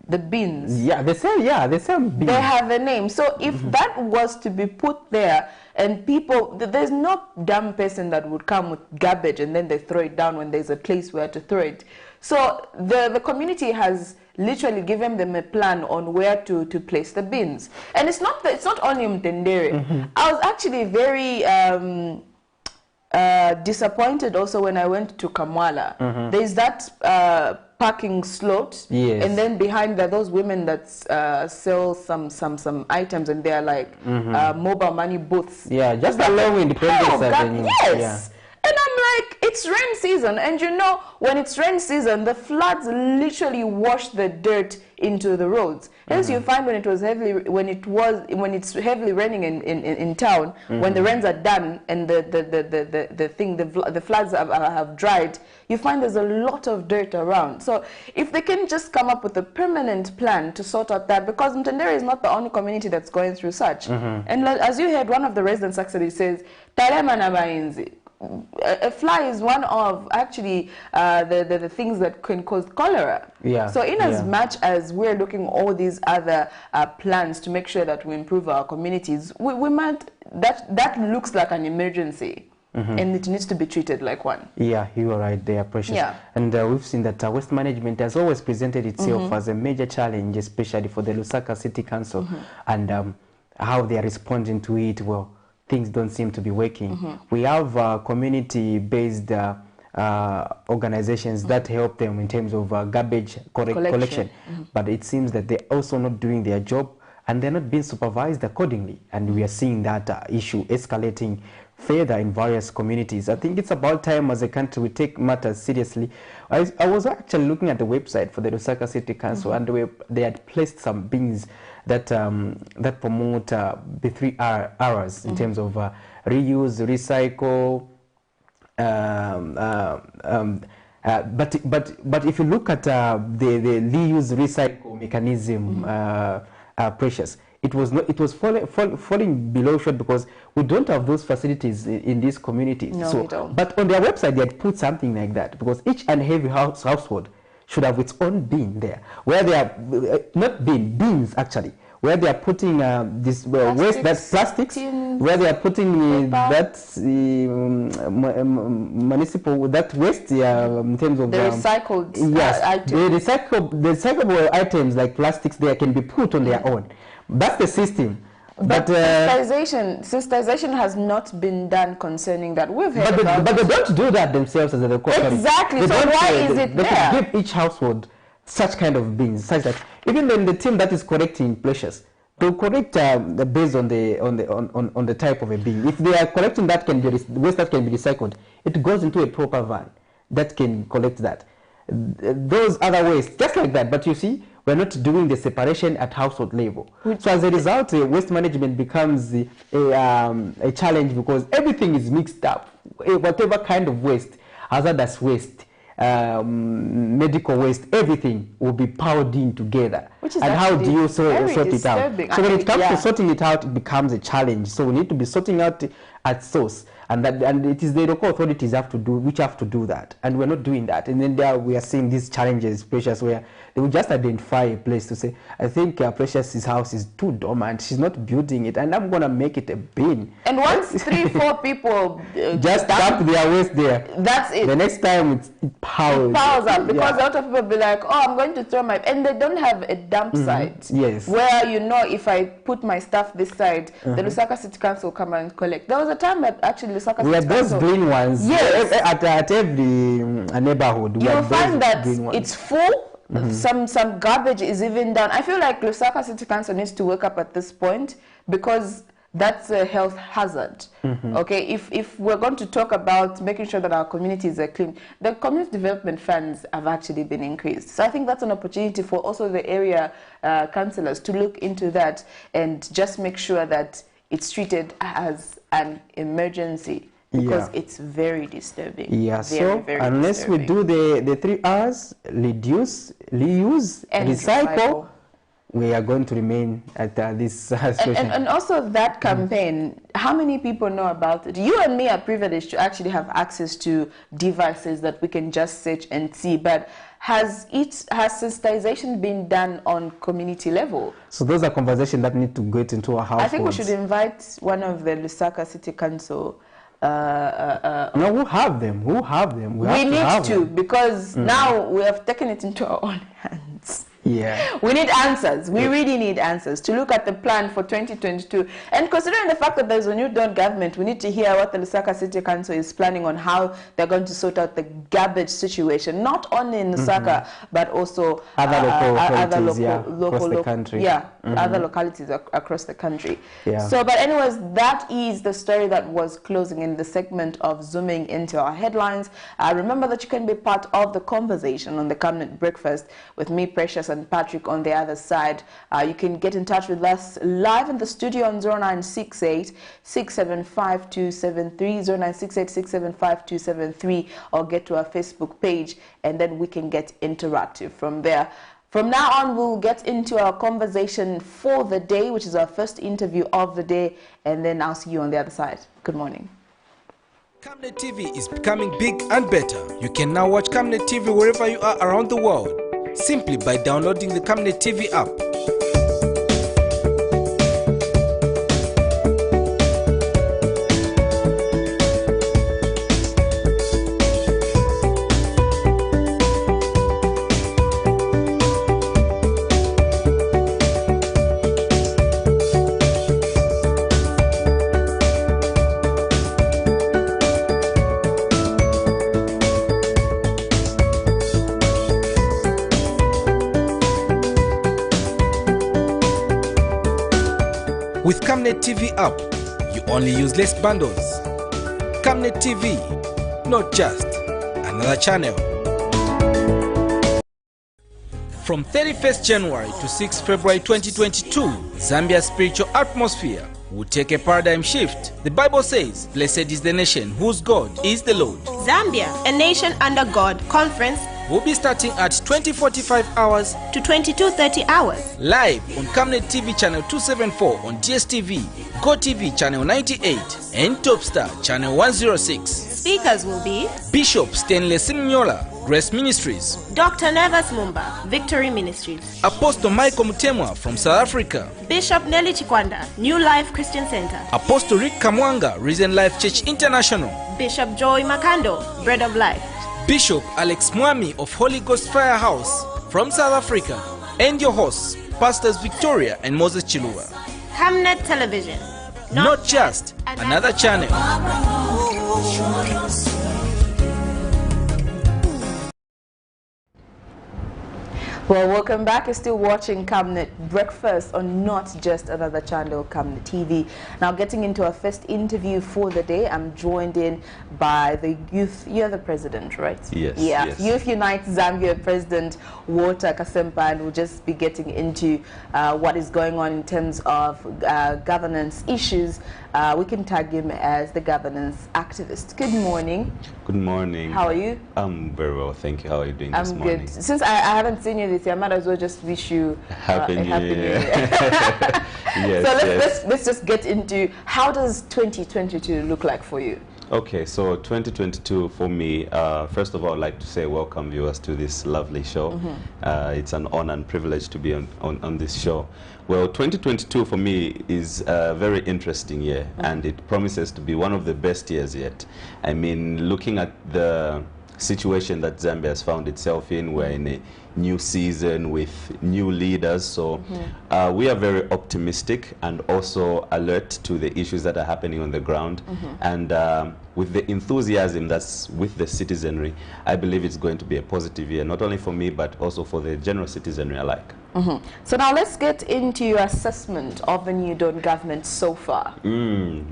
The bins. They say bins. They have a name. So if that was to be put there, and people, there's no dumb person that would come with garbage and then they throw it down when there's a place where to throw it. So the community has literally given them a plan on where to place the bins. And it's not only Mtendere. I was actually very disappointed also when I went to Kamwala. There's that parking slot, and then behind there, those women that sell some items, and they're like mobile money booths. Yeah, just along Independence Avenue. Yes. And I'm like, it's rain season, and you know, when it's rain season, the floods literally wash the dirt into the roads. Hence, you find when it's heavily raining in town, when the rains are done and the floods have dried, you find there's a lot of dirt around. So if they can just come up with a permanent plan to sort out that, because Mtendere is not the only community that's going through such. And as you heard, one of the residents actually says, "Talema na mainzi." A fly is one of actually the things that can cause cholera. So in as much as we're looking at all these other plans to make sure that we improve our communities, we might, that looks like an emergency. And it needs to be treated like one. Yeah, you are right there, Precious. And we've seen that waste management has always presented itself as a major challenge, especially for the Lusaka City Council, and how they are responding to it. Well, things don't seem to be working. We have community-based organizations that help them in terms of garbage collection. But it seems that they're also not doing their job, and they're not being supervised accordingly. And we are seeing that issue escalating further in various communities. I think it's about time as a country we take matters seriously. I was actually looking at the website for the Lusaka City Council, and they had placed some bins that that promote the 3 R's in terms of reuse, recycle. But if you look at the reuse recycle mechanism, Precious, it was falling below short, because we don't have those facilities in these communities. No, we don't. But on their website, they had put something like that, because each and every household should have its own bin there, where they are not bins actually, where they are putting this waste, that's plastics, where they are putting that municipal waste in terms of the recycled items. The recyclable items like plastics there can be put on their own. That's the system. But sensitization has not been done concerning that. We've heard about but they don't do that themselves as a local authority. Exactly. So why is it there? They give each household such kind of bins, such that even then the team that is collecting precious, they'll collect based on the type of a bin. If they are collecting that waste that can be recycled, it goes into a proper van that can collect that. Those other waste, just like that. But you see, we're not doing the separation at household level. So as a result, waste management becomes a challenge, because everything is mixed up. Whatever kind of waste, hazardous waste, medical waste, everything will be powdered in together. And how do you sort it out? So when it comes to sorting it out, it becomes a challenge. So we need to be sorting out at source. And it is the local authorities which have to do that, and we're not doing that. And then there we are seeing these challenges, Precious, where they will just identify a place to say, I think Precious's house is too dormant, she's not building it, and I'm gonna make it a bin. And once 3-4 people just dump their waste there, that's it. The next time it powers up, because a lot of people be like, oh, I'm going to throw my, and they don't have a dump site. Yes. Where, you know, if I put my stuff this side, the Lusaka City Council will come and collect. There was a time that actually Lusaka we had those green ones. Yes. At every neighborhood. You'll find that it's full. Some garbage is even done. I feel like Lusaka City Council needs to wake up at this point. because that's a health hazard. Okay, if we're going to talk about making sure that our communities are clean, the community development funds have actually been increased. So I think that's an opportunity for also the area councillors to look into that and just make sure that it's treated as an emergency, because it's very disturbing. Very unless disturbing. we do the 3 R's, reduce, reuse, and recycle, we are going to remain at this situation. And also that campaign, how many people know about it? You and me are privileged to actually have access to devices that we can just search and see, but has sensitization been done on community level? So those are conversations that need to get into our households. I think we should invite one of the Lusaka City Council. No, who have them? We need to, because now we have taken it into our own hands. Yeah. We need answers. We really need answers to look at the plan for 2022. And considering the fact that there's a new Dawn government, we need to hear what the Lusaka City Council is planning on how they're going to sort out the garbage situation, not only in Lusaka, but also other local across the country. Other localities across the country. So, but anyways, that is the story that was closing in the segment of zooming into our headlines. Remember that you can be part of the conversation on the Camnet Breakfast with me, Precious, and Patrick on the other side. You can get in touch with us live in the studio on 0968 675 273, 0968 675 273, or get to our Facebook page, and then we can get interactive from there. From now on, we'll get into our conversation for the day, which is our first interview of the day, and then I'll see you on the other side. Good morning. Camnet TV is becoming big and better. You can now watch Camnet TV wherever you are around the world, simply by downloading the Camnet TV app. With Camnet TV app, you only use less bundles. Camnet TV, not just another channel. From 31st January to 6 February 2022, Zambia's spiritual atmosphere will take a paradigm shift. The Bible says, "Blessed is the nation whose God is the Lord." Zambia, a nation under God conference will be starting at 20:45 hours to 22:30 hours. Live on Camnet TV channel 274 on DSTV, GoTV channel 98, and Topstar channel 106. Speakers will be Bishop Stanley Simnyola, Grace Ministries; Dr. Nevas Mumba, Victory Ministries; Apostle Michael Mutemwa from South Africa; Bishop Nelly Chikwanda, New Life Christian Center; Apostle Rick Kamwanga, Risen Life Church International; Bishop Joy Makando, Bread of Life; Bishop Alex Mwami of Holy Ghost Firehouse from South Africa; and your hosts, Pastors Victoria and Moses Chilua. Camnet Television, not just another channel. Well, welcome back. You're still watching Camnet Breakfast on not just another channel, Camnet TV. Now, getting into our first interview for the day, I'm joined in by the youth. You're the president, right? Yes. Yeah. Yes. Youth Unite Zambia President Walter Kasempa, and we'll just be getting into what is going on in terms of governance issues. We can tag him as the governance activist. Good morning. Good morning. How are you? I'm very well, thank you. How are you doing this morning? I'm good. Since I haven't seen you this year, I might as well just wish you Happy New Year. Yes, so let's just get into, how does 2022 look like for you? Okay, so 2022 for me, first of all, I'd like to say welcome viewers to this lovely show. It's an honor and privilege to be on this show. Well, 2022 for me is a very interesting year, and it promises to be one of the best years yet. I mean, looking at the situation that Zambia has found itself in. We're in a new season with new leaders, so we are very optimistic and also alert to the issues that are happening on the ground. And with the enthusiasm that's with the citizenry, I believe it's going to be a positive year, not only for me, but also for the general citizenry alike. So now let's get into your assessment of the new Dawn government so far.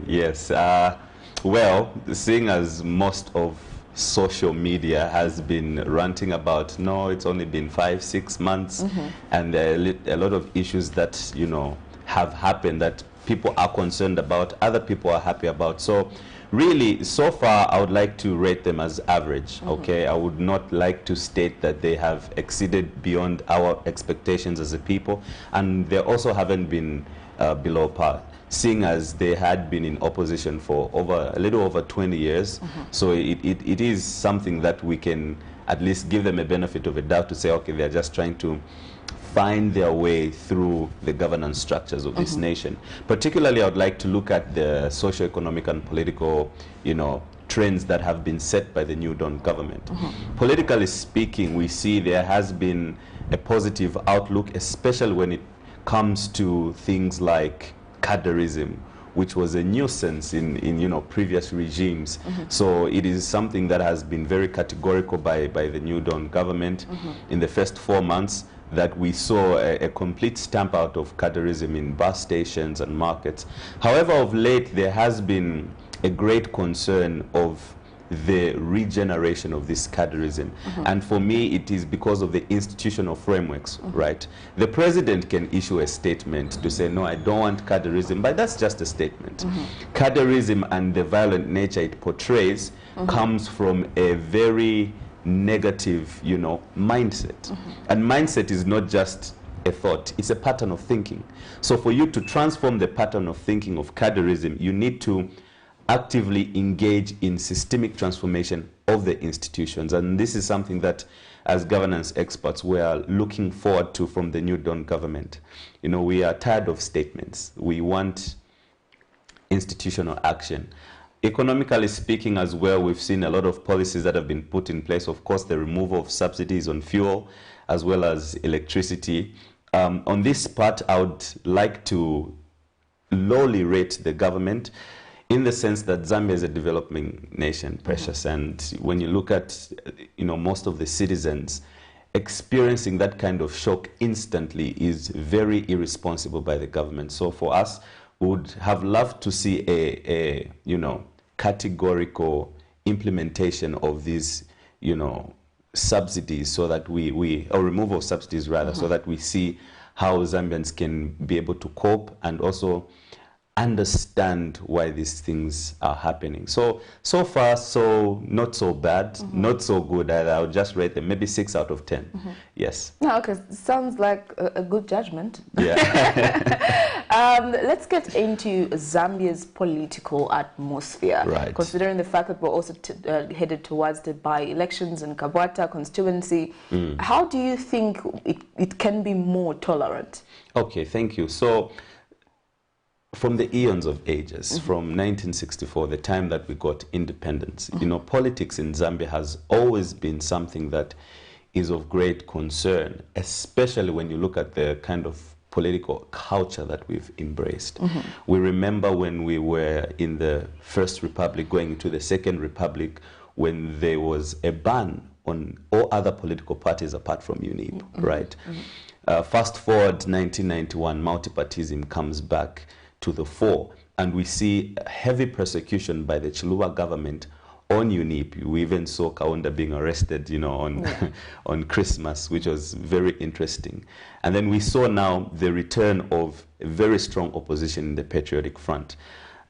Yes. Well, seeing as most of social media has been ranting about, no, it's only been 5-6 months, and there are a lot of issues that, you know, have happened that people are concerned about, other people are happy about. So really, so far, I would like to rate them as average, okay? I would not like to state that they have exceeded beyond our expectations as a people, and they also haven't been below par, seeing as they had been in opposition for a little over 20 years. So it is something that we can at least give them a benefit of a doubt to say, okay, they're just trying to find their way through the governance structures of this nation. Particularly, I would like to look at the socio-economic and political, you know, trends that have been set by the new Dawn government. Politically speaking, we see there has been a positive outlook, especially when it comes to things like cadreism, which was a nuisance in you know, previous regimes. So it is something that has been very categorical by the new Dawn government. In the first 4 months, that we saw a complete stamp out of cadreism in bus stations and markets. However, of late, there has been a great concern of the regeneration of this cadreism. And for me, it is because of the institutional frameworks, right? The president can issue a statement to say, no, I don't want cadreism, but that's just a statement. Cadreism and the violent nature it portrays comes from a very negative, you know, mindset. And mindset is not just a thought, it's a pattern of thinking. So for you to transform the pattern of thinking of cadreism, you need to actively engage in systemic transformation of the institutions. And this is something that, as governance experts, we are looking forward to from the new Dawn government. You know, we are tired of statements. We want institutional action. Economically speaking as well, we've seen a lot of policies that have been put in place. Of course, the removal of subsidies on fuel as well as electricity. On this part, I would like to lowly rate the government, in the sense that Zambia is a developing nation, Precious, and when you look at, you know, most of the citizens experiencing that kind of shock instantly is very irresponsible by the government. So for us, we would have loved to see a you know, categorical implementation of these, you know, subsidies, so that or removal of subsidies rather, so that we see how Zambians can be able to cope and also understand why these things are happening. So far, so not so bad, not so good either. I would just rate them maybe 6 out of 10. Yes. No, okay, sounds like a good judgment. Yeah. Let's get into Zambia's political atmosphere. Right. Considering the fact that we're also headed towards the by-elections in Kabwata constituency, how do you think it can be more tolerant? Okay, thank you. So, from the eons of ages, from 1964, the time that we got independence, you know, politics in Zambia has always been something that is of great concern, especially when you look at the kind of political culture that we've embraced. We remember when we were in the First Republic, going into the Second Republic, when there was a ban on all other political parties apart from UNIP, right? Fast forward 1991, multipartism comes back to the fore, and we see heavy persecution by the Chiluba government on UNIP. We even saw Kaunda being arrested, you know, on on Christmas, which was very interesting. And then we saw now the return of a very strong opposition in the Patriotic Front.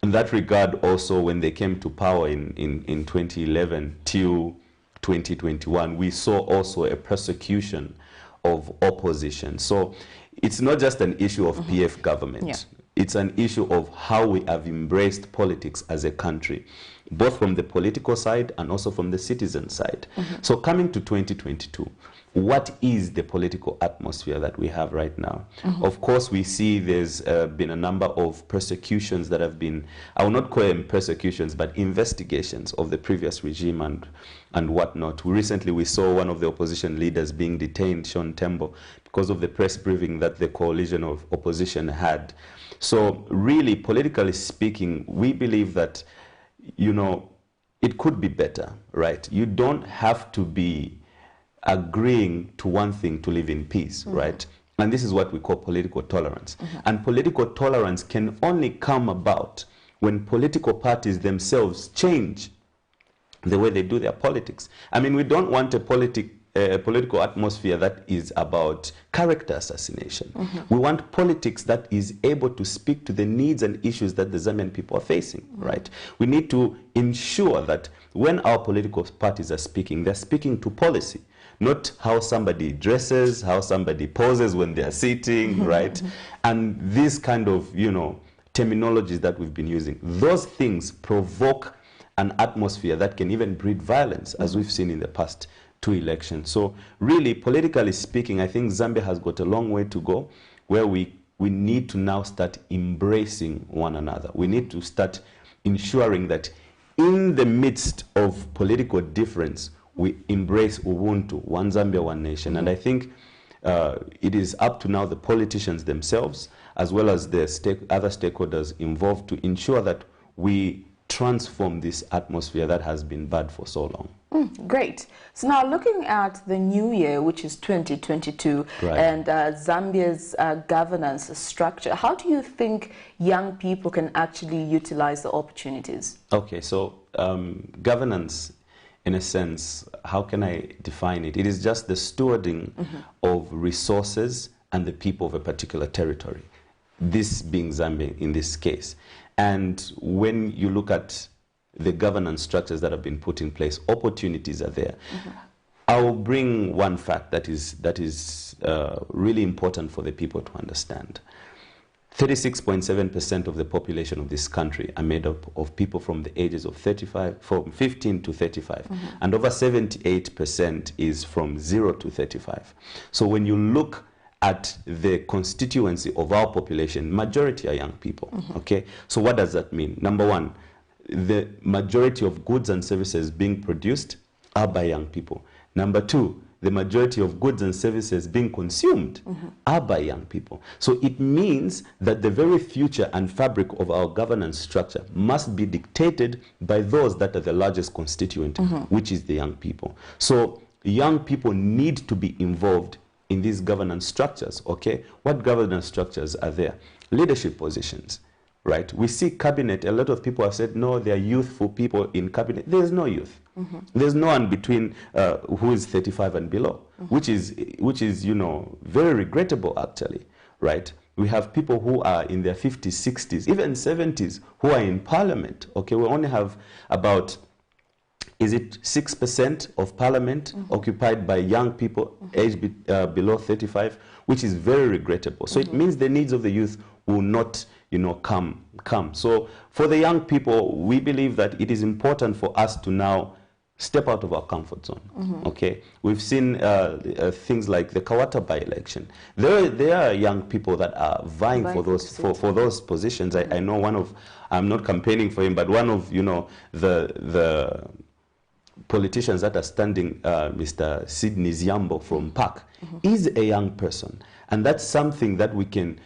In that regard, also, when they came to power in 2011 till 2021, we saw also a persecution of opposition. So it's not just an issue of PF government. It's an issue of how we have embraced politics as a country. both from the political side and also from the citizen side. So coming to 2022, what is the political atmosphere that we have right now? Of course, we see there's been a number of persecutions that have been, I will not call them persecutions, but investigations of the previous regime and whatnot. Recently, we saw one of the opposition leaders being detained, Sean Tembo, because of the press briefing that the coalition of opposition had. So really, politically speaking, we believe that, you know, it could be better, right? You don't have to be agreeing to one thing to live in peace, right? And this is what we call political tolerance. And political tolerance can only come about when political parties themselves change the way they do their politics. I mean, we don't want a political atmosphere that is about character assassination. We want politics that is able to speak to the needs and issues that the Zambian people are facing, right? We need to ensure that when our political parties are speaking, they're speaking to policy, not how somebody dresses, how somebody poses when they're sitting, right? And these kind of, you know, terminologies that we've been using, those things provoke an atmosphere that can even breed violence, as we've seen in the past 2 elections. So really, politically speaking, I think Zambia has got a long way to go, where we need to now start embracing one another. We need to start ensuring that in the midst of political difference, we embrace Ubuntu, one Zambia, one nation. And I think it is up to now the politicians themselves, as well as the other stakeholders involved, to ensure that we transform this atmosphere that has been bad for so long. Great. So now looking at the new year, which is 2022, and Zambia's governance structure, how do you think young people can actually utilize the opportunities? Okay, so governance, in a sense, how can I define it? It is just the stewarding of resources and the people of a particular territory, this being Zambia in this case. And when you look at the governance structures that have been put in place, opportunities are there. I will bring one fact that is really important for the people to understand. 36.7% of the population of this country are made up of people from the ages of 15 to 35. And over 78% is from 0 to 35. So when you look at the constituency of our population, majority are young people, okay? So what does that mean? Number one, the majority of goods and services being produced are by young people. Number two, the majority of goods and services being consumed are by young people. So it means that the very future and fabric of our governance structure must be dictated by those that are the largest constituent, which is the young people. So young people need to be involved in these governance structures, okay? What governance structures are there? Leadership positions, right? We see cabinet, a lot of people have said, no, there are youthful people in cabinet. There's no youth. There's no one between who is 35 and below, which is, you know, very regrettable actually, right? We have people who are in their 50s, 60s, even 70s, who are in parliament, okay? We only have about, is it 6% of parliament occupied by young people aged below 35, which is very regrettable. So it means the needs of the youth will not, you know, come. So for the young people, we believe that it is important for us to now step out of our comfort zone, okay? We've seen things like the Kawata by-election. There are young people that are vying for those positions. I know one of, I'm not campaigning for him, but one of, you know, the politicians that are standing, Mr. Sidney Ziambo from PAC, is a young person. And that's something that we can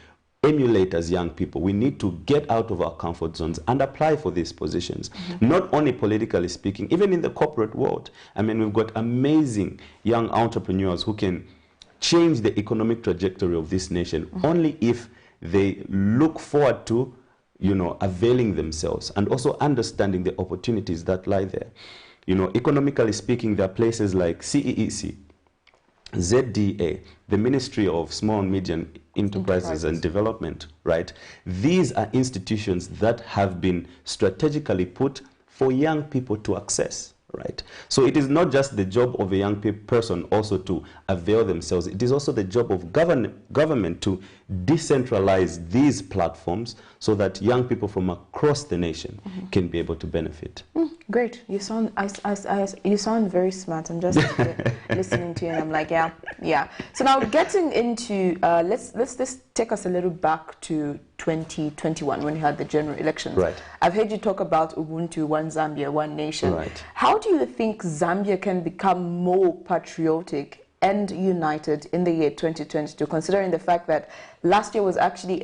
emulate as young people. We need to get out of our comfort zones and apply for these positions. Not only politically speaking, even in the corporate world. I mean, we've got amazing young entrepreneurs who can change the economic trajectory of this nation only if they look forward to, you know, availing themselves and also understanding the opportunities that lie there. You know, economically speaking, there are places like CEEC, ZDA, the Ministry of Small and Medium Enterprises and Development, right? These are institutions that have been strategically put for young people to access, right? So it is not just the job of a young person also to avail themselves. It is also the job of government to decentralize these platforms so that young people from across the nation can be able to benefit. Great. You sound you sound very smart. I'm just listening to you and I'm like, yeah. So now getting into let's take us a little back to 2021 when you had the general elections. Right. I've heard you talk about Ubuntu, One Zambia, One Nation. Right. How do you think Zambia can become more patriotic and united in the year 2022, considering the fact that last year was actually we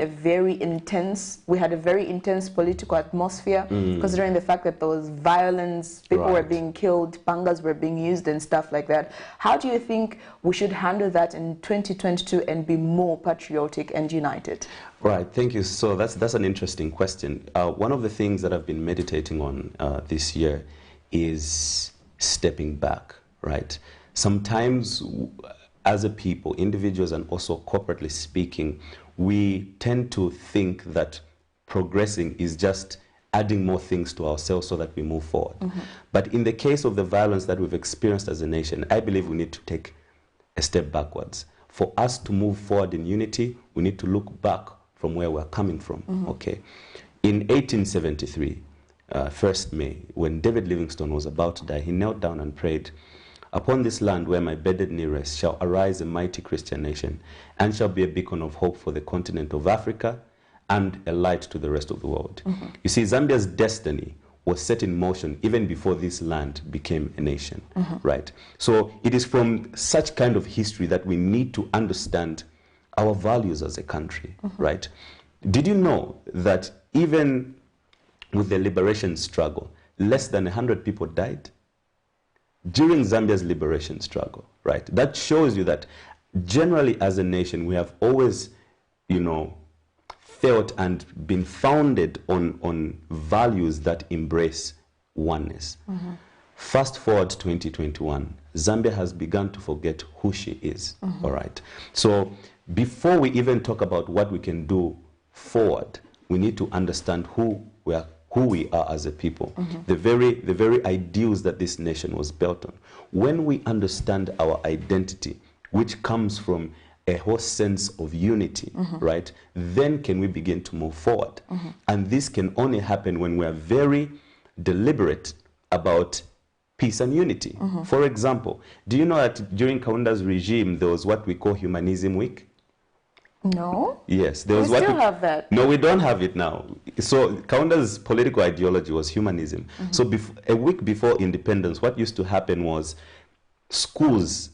had a very intense political atmosphere, considering the fact that there was violence, people were being killed, pangas were being used and stuff like that. How do you think we should handle that in 2022 and be more patriotic and united? Right, thank you. So that's an interesting question. One of the things that I've been meditating on this year is stepping back, right? Sometimes as a people, individuals and also corporately speaking, we tend to think that progressing is just adding more things to ourselves so that we move forward. But in the case of the violence that we've experienced as a nation, I believe we need to take a step backwards. For us to move forward in unity, we need to look back from where we're coming from, okay? In 1873, 1st May, when David Livingstone was about to die, he knelt down and prayed, "Upon this land where my bedded knee rests shall arise a mighty Christian nation, and shall be a beacon of hope for the continent of Africa and a light to the rest of the world." You see, Zambia's destiny was set in motion even before this land became a nation, right? So it is from such kind of history that we need to understand our values as a country, right? Did you know that even with the liberation struggle, less than 100 people died during Zambia's liberation struggle, right? That shows you that generally as a nation, we have always, felt and been founded on values that embrace oneness. Fast forward 2021, Zambia has begun to forget who she is, all right? So before we even talk about what we can do forward, we need to understand who we are as a people, the very ideals that this nation was built on. When we understand our identity, which comes from a whole sense of unity, right, then can we begin to move forward. And this can only happen when we are very deliberate about peace and unity. For example, do you know that during Kaunda's regime, there was what we call Humanism Week? No. Yes, there was we still have that. No, we don't have it now. So Kaunda's political ideology was humanism. So a week before independence, what used to happen was schools,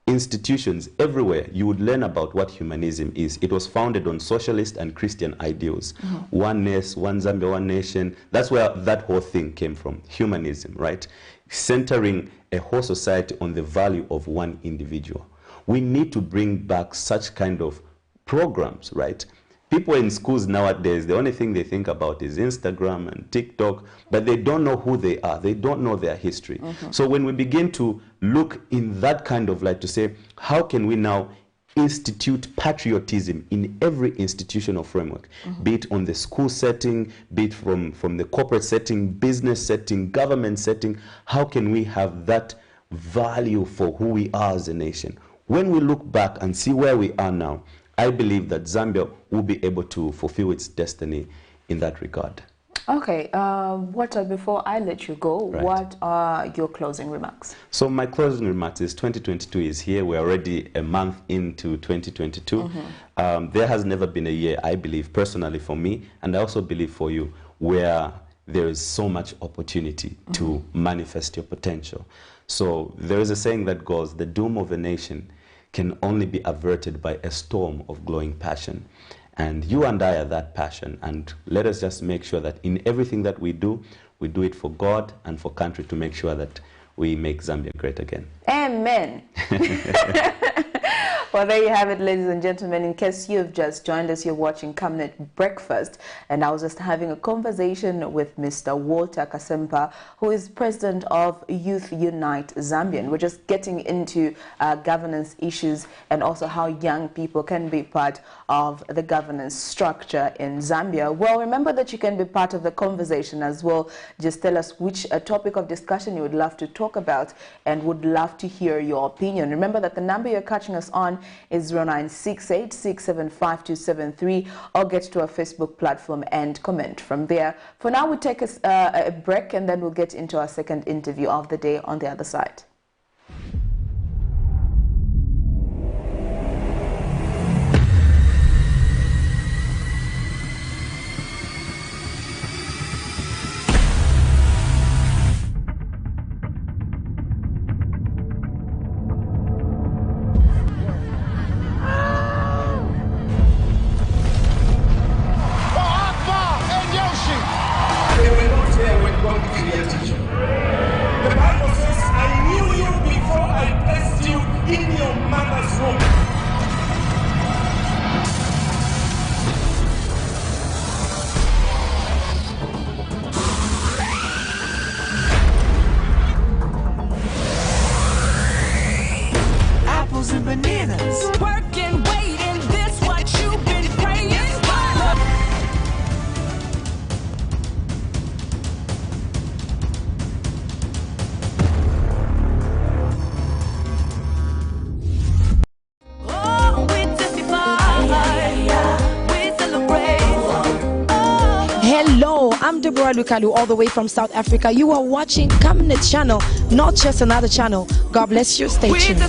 institutions, everywhere, you would learn about what humanism is. It was founded on socialist and Christian ideals. Oneness, One Zambia, One Nation. That's where that whole thing came from, humanism, right? Centering a whole society on the value of one individual. We need to bring back such kind of programs, right? People in schools nowadays, the only thing they think about is Instagram and TikTok, but they don't know who they are. They don't know their history. So when we begin to look in that kind of light to say, how can we now institute patriotism in every institutional framework, be it on the school setting, be it from the corporate setting, business setting, government setting, how can we have that value for who we are as a nation? When we look back and see where we are now, I believe that Zambia will be able to fulfill its destiny in that regard. Okay, before I let you go, what are your closing remarks? So my closing remarks is 2022 is here. We're already a month into 2022. There has never been a year, I believe, personally for me, and I also believe for you, where there is so much opportunity to manifest your potential. So there is a saying that goes, the doom of a nation can only be averted by a storm of glowing passion. And you and I are that passion. And let us just make sure that in everything that we do it for God and for country, to make sure that we make Zambia great again. Amen. Well, there you have it, ladies and gentlemen. In case you've just joined us, you're watching Camnet Breakfast, and I was just having a conversation with Mr. Walter Kasempa, who is president of Youth Unite Zambia. And we're just getting into governance issues and also how young people can be part of the governance structure in Zambia. Well, remember that you can be part of the conversation as well. Just tell us which topic of discussion you would love to talk about and would love to hear your opinion. Remember that the number you're catching us on is 0968675273, or get to our Facebook platform and comment from there. For now, we'll take a break, and then we'll get into our second interview of the day on the other side. The Bible says, I knew you before I placed you in your mother's womb. Apples and bananas. Work and wait, and this what you've been praying for. Hello, I'm Deborah Lukalu, all the way from South Africa. You are watching Camnet channel, not just another channel. God bless you. Stay tuned.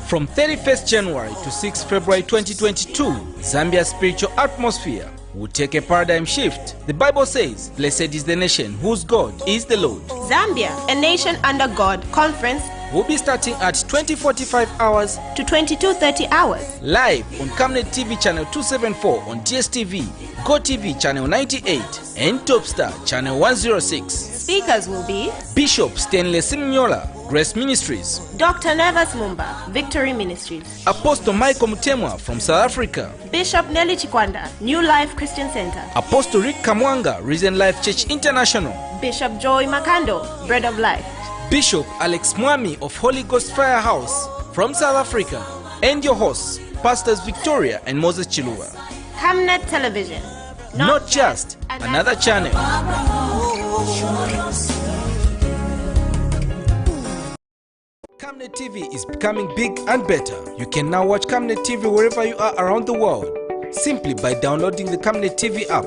From 31st January to 6 February 2022, Zambia's spiritual atmosphere will take a paradigm shift. The Bible says, "Blessed is the nation whose God is the Lord." Zambia, a nation under God conference will be starting at 20:45 hours to 22:30 hours. Live on Camnet TV channel 274 on DSTV, GoTV channel 98 and Topstar channel 106. Speakers will be Bishop Stanley Siminyola, Grace Ministries; Dr. Nevas Mumba, Victory Ministries; Apostle Michael Mutemwa from South Africa; Bishop Nelly Chikwanda, New Life Christian Center; Apostle Rick Kamwanga, Risen Life Church International; Bishop Joy Makando, Bread of Life; Bishop Alex Mwami of Holy Ghost Firehouse from South Africa; and your hosts, Pastors Victoria and Moses Chilua. Camnet Television, not just another channel. Camnet TV is becoming big and better. You can now watch Camnet TV wherever you are around the world, simply by downloading the Camnet TV app.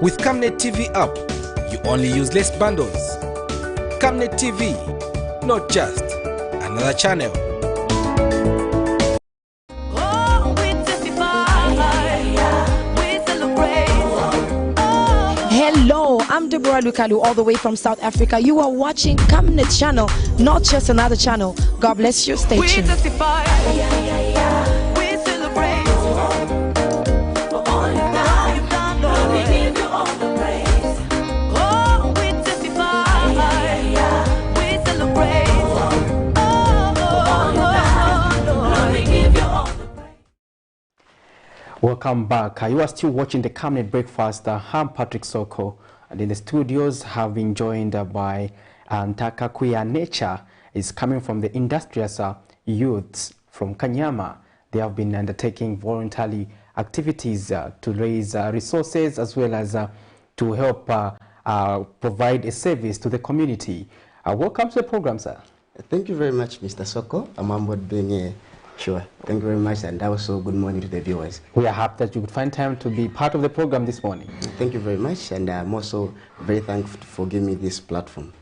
With Camnet TV app, you only use less bundles. Camnet TV, not just another channel. Hello, I'm Deborah Lukalu, all the way from South Africa. You are watching Camnet channel, not just another channel. God bless you. Stay tuned. Welcome back. You are still watching the Camnet Breakfast. I'm Patrick Soko, and in the studios have been joined by Ntakakuya Nature. Is coming from the industrious youths from Kanyama. They have been undertaking voluntary activities to raise resources as well as to help provide a service to the community. Welcome to the program, sir. Thank you very much, Mr. Soko. I'm humbled being here. Sure. Thank you very much, and also good morning to the viewers. We are happy that you could find time to be part of the program this morning. Thank you very much, and I'm also very thankful for giving me this platform.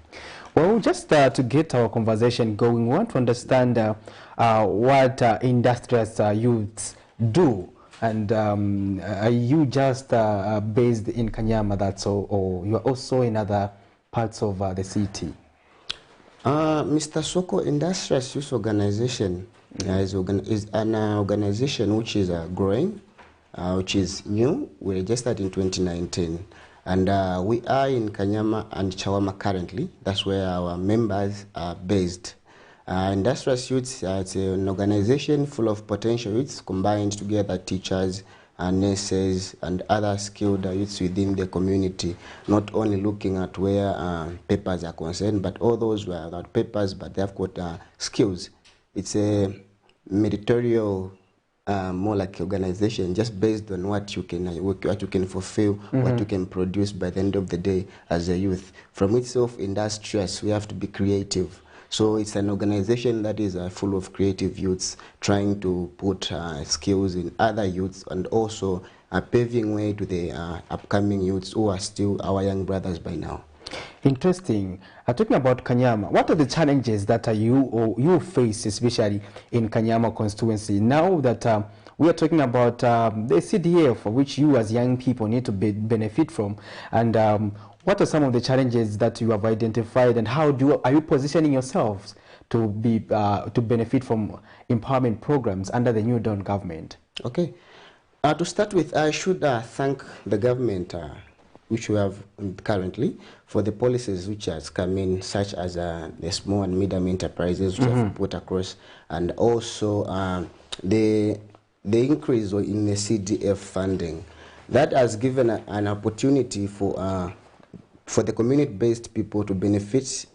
Well, just to get our conversation going, we want to understand what industrious youths do. And are you just based in Kanyama, that's all, or you are also in other parts of the city? Mr. Soko, Industrious Youth Organization is an organization which is growing, which is new. We registered in 2019. And we are in Kanyama and Chawama currently. That's where our members are based. Industrious Youth, it's an organization full of potential youths combined together, teachers, nurses, and other skilled youths within the community, not only looking at where papers are concerned, but all those who are not papers, but they've got skills. It's a meritorial, more like organization, just based on what you can fulfill, what you can produce by the end of the day as a youth. From itself, industrious, we have to be creative. So it's an organization that is full of creative youths trying to put skills in other youths and also paving way to the upcoming youths who are still our young brothers by now. Interesting. Talking about Kanyama, what are the challenges that you face, especially in Kanyama constituency? Now that we are talking about the CDF, for which you as young people need to benefit from, and what are some of the challenges that you have identified, and how are you positioning yourselves to benefit from empowerment programs under the New Dawn government? Okay. To start with, I should thank the government, which we have currently, for the policies which has come in, such as the small and medium enterprises which have put across, and also the increase in the CDF funding. That has given an opportunity for the community-based people to benefit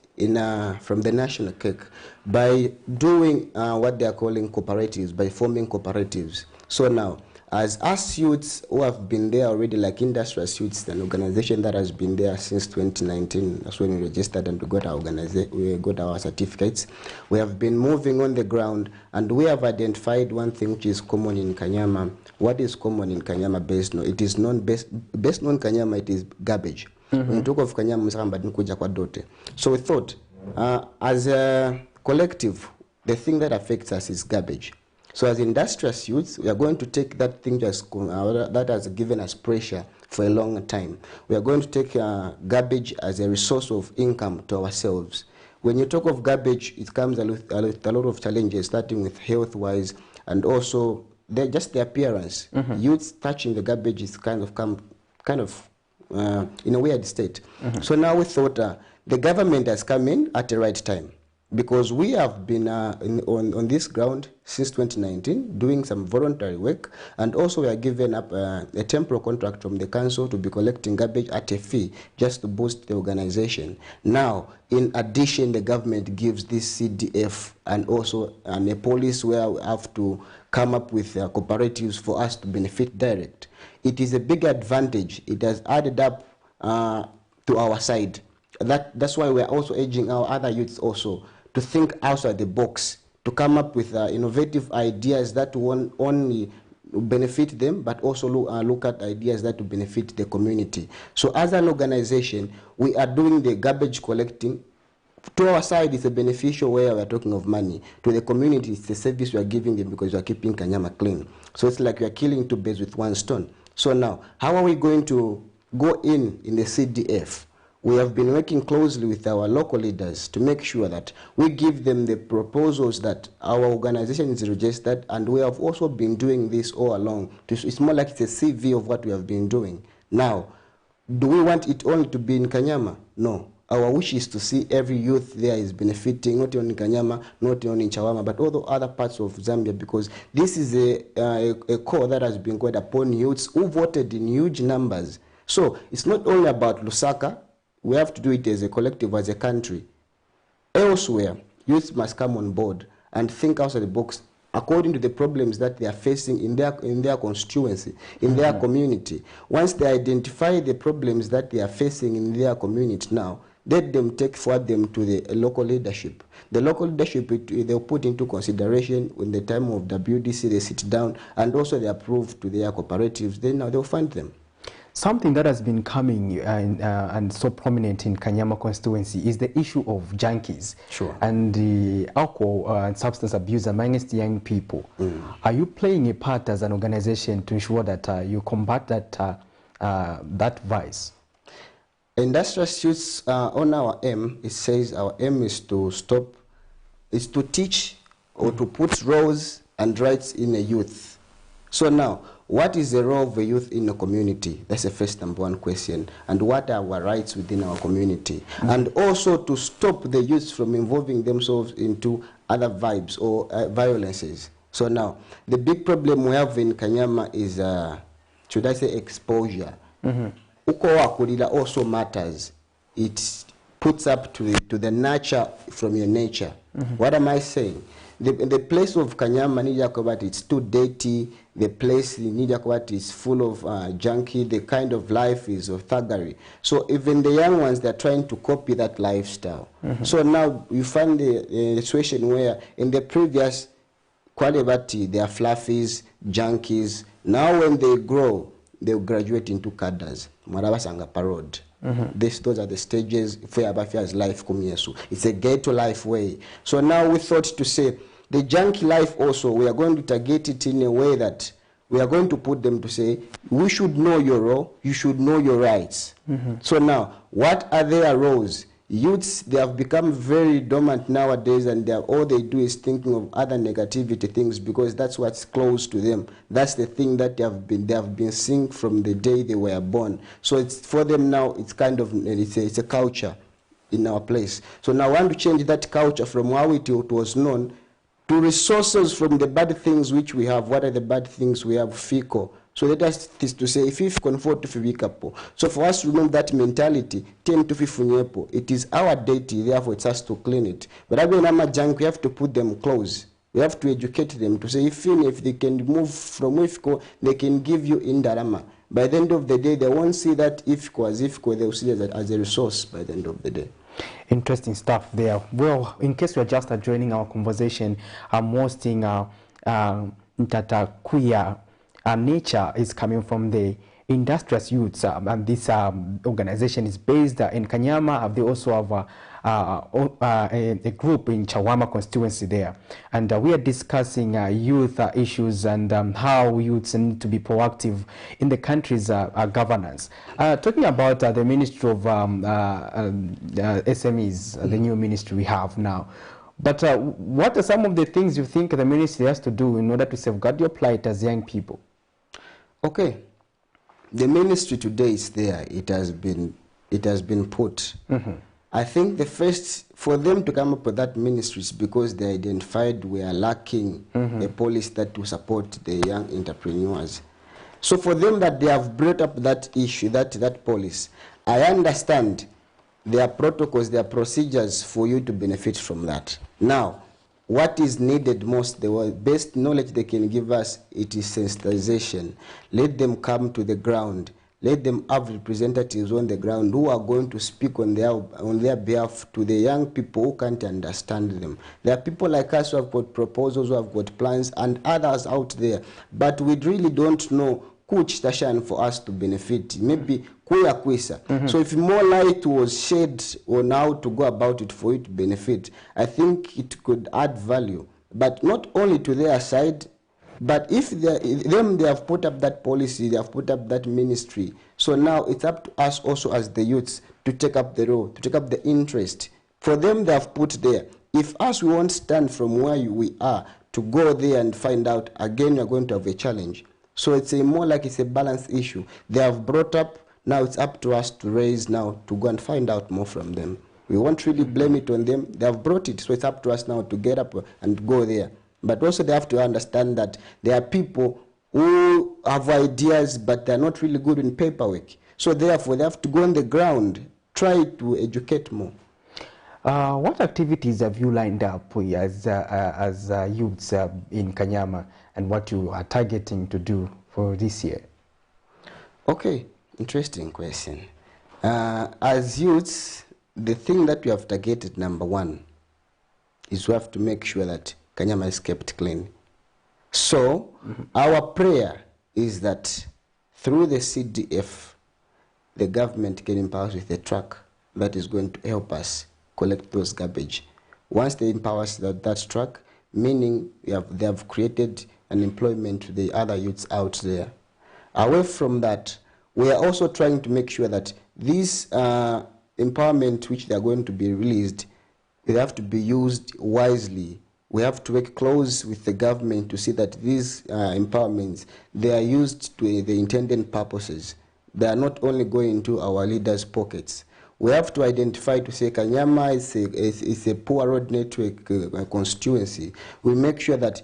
from the national cake by doing what they are calling cooperatives, by forming cooperatives. So now, as us youths who have been there already, like Industrious Youths, an organization that has been there since 2019, that's when we registered and we got our certificates. We have been moving on the ground, and we have identified one thing which is common in Kanyama. What is common in Kanyama based on? It is based on Kanyama, it is garbage. When you talk of Kanyama, so we thought, as a collective, the thing that affects us is garbage. So as industrious youths, we are going to take that thing that has given us pressure for a long time. We are going to take garbage as a resource of income to ourselves. When you talk of garbage, it comes with a lot of challenges, starting with health-wise, and also just the appearance. Youths touching the garbage is kind of in a weird state. So now we thought the government has come in at the right time, because we have been on this ground since 2019 doing some voluntary work, and also we are given up a temporary contract from the council to be collecting garbage at a fee just to boost the organization. Now, in addition, the government gives this CDF and also a policy where we have to come up with cooperatives for us to benefit direct. It is a big advantage. It has added up to our side. That's why we are also urging our other youths also to think outside the box, to come up with innovative ideas that won't only benefit them, but also look at ideas that will benefit the community. So as an organization, we are doing the garbage collecting. To our side, it's a beneficial way we are talking of money. To the community, it's the service we are giving them because we are keeping Kanyama clean. So it's like we are killing two birds with one stone. So now, how are we going to go in the CDF? We have been working closely with our local leaders to make sure that we give them the proposals that our organization is registered, and we have also been doing this all along. It's more like it's a CV of what we have been doing. Now, do we want it only to be in Kanyama? No. Our wish is to see every youth there is benefiting, not only in Kanyama, not only in Chawama, but all the other parts of Zambia, because this is a call that has been called upon youths who voted in huge numbers. So it's not only about Lusaka. We have to do it as a collective, as a country. Elsewhere, youth must come on board and think outside the box according to the problems that they are facing in their constituency, in their community. Once they identify the problems that they are facing in their community now, let them take forward them to the local leadership. The local leadership, they'll put into consideration when the time of WDC, they sit down and also they approve to their cooperatives, then now they'll fund them. Something that has been coming and so prominent in Kanyama constituency is the issue of junkies and the alcohol and substance abuse amongst young people. Are you playing a part as an organization to ensure that you combat that vice? Industrial Youths, on our aim, it says our aim is to teach or to put roles and rights in a youth. So now, what is the role of a youth in a community? That's the first number one question. And what are our rights within our community? And also to stop the youth from involving themselves into other vibes or violences. So now, the big problem we have in Kanyama is, should I say, exposure. Uko wakulila also matters. It puts up to the nurture from your nature. What am I saying? The place of Kanyama, Nijakobat, it's too dirty. The place in Nijakobat is full of junkie. The kind of life is of thuggery. So even the young ones, they're trying to copy that lifestyle. So now you find the situation where in the previous Kwalebati, they are fluffies, junkies. Now when they grow, they'll graduate into cadres. Marabasanga parod. Those are the stages where Abafia's life comes. It's a ghetto life way. So now we thought to say, the junkie life also, we are going to target it in a way that we are going to put them to say, we should know your role, you should know your rights. So now, what are their roles? Youths, they have become very dormant nowadays, and all they do is thinking of other negativity things because that's what's close to them. That's the thing that they have been seeing from the day they were born. So it's for them now. It's kind of it's a culture in our place. So now I want to change that culture from how it was known to resources from the bad things which we have. What are the bad things we have? FICO. So let us to say, if you comfort to Fibikapo. So for us to remove that mentality, 10 to 15, it is our duty, therefore it's us to clean it. But again, I'm a junk, we have to put them close. We have to educate them to say, if they can move from IFCO, they can give you Indarama. By the end of the day, they won't see that IFCO as IFCO, they'll see it as a resource by the end of the day. Interesting stuff there. Well, in case you're just joining our conversation, I'm hosting Ntata Kuya. Nature is coming from the industrious youths, and this organization is based in Kanyama. They also have a group in Chawama constituency there, and we are discussing youth issues and how youths need to be proactive in the country's governance. Talking about the Ministry of SMEs, the new ministry we have now. But what are some of the things you think the ministry has to do in order to safeguard your plight as young people? Okay, the ministry today is there. It has been put. I think the first for them to come up with that ministry is because they identified we are lacking a policy that will support the young entrepreneurs. So for them that they have brought up that issue, that policy, I understand there are protocols, there are procedures for you to benefit from that. Now, what is needed most, the best knowledge they can give us, it is sensitization. Let them come to the ground. Let them have representatives on the ground who are going to speak on their behalf to the young people who can't understand them. There are people like us who have got proposals, who have got plans, and others out there. But we really don't know which station for us to benefit. Maybe kuya kwisa. So if more light was shed on how to go about it for it to benefit, I think it could add value. But not only to their side, but if they have put up that policy, they have put up that ministry. So now it's up to us also as the youths to take up the role, to take up the interest. For them, they have put there. If us, we won't stand from where we are to go there and find out, again, you're going to have a challenge. So it's more like it's a balance issue. They have brought up, now it's up to us to raise now, to go and find out more from them. We won't really blame it on them. They have brought it, so it's up to us now to get up and go there. But also they have to understand that there are people who have ideas, but they're not really good in paperwork. So therefore, they have to go on the ground, try to educate more. What activities have you lined up as youths in Kanyama, and what you are targeting to do for this year? Okay, interesting question. As youths, the thing that we have targeted, number one, is we have to make sure that Kanyama is kept clean. So our prayer is that through the CDF, the government can empower us with a truck that is going to help us collect those garbage. Once they empower us that truck, meaning they have created an employment to the other youths out there. Away from that, we are also trying to make sure that these empowerment which they are going to be released, they have to be used wisely. We have to work close with the government to see that these empowerments, they are used to the intended purposes. They are not only going into our leaders' pockets. We have to identify to say Kanyama is a poor road network constituency. We make sure that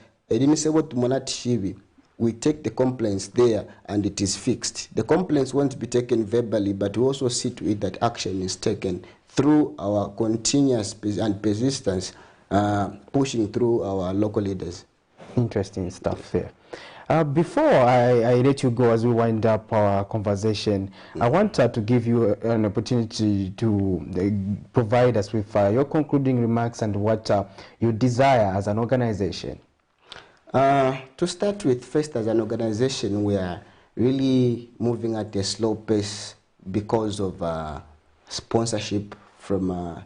we take the complaints there and it is fixed. The complaints won't be taken verbally, but we also see to it that action is taken through our continuous and persistence pushing through our local leaders. Interesting stuff there. Before I let you go as we wind up our conversation, I want to give you an opportunity to provide us with your concluding remarks and what you desire as an organization. To start with, first, as an organization, we are really moving at a slow pace because of sponsorship from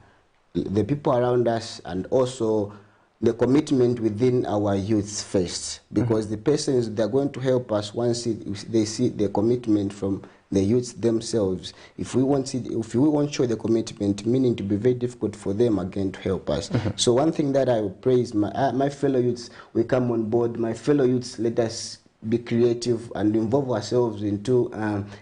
the people around us, and also the commitment within our youths first, because the persons that are going to help us, once they see the commitment from the youths themselves, if we won't show the commitment, meaning to be very difficult for them again to help us. So one thing that I would praise my fellow youths, we come on board. My fellow youths, let us be creative and involve ourselves into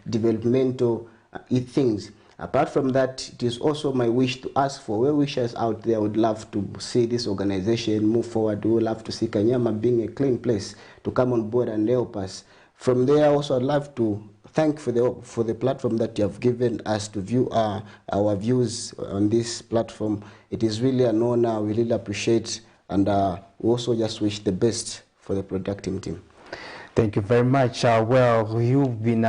developmental things. Apart from that, it is also my wish to ask for well-wishers out there. I would love to see this organization move forward. We would love to see Kanyama being a clean place to come on board and help us. From there, also I'd love to thank for the platform that you have given us to view our views on this platform. It is really an honor. We really appreciate, and we also just wish the best for the production team. Thank you very much. Well, you've been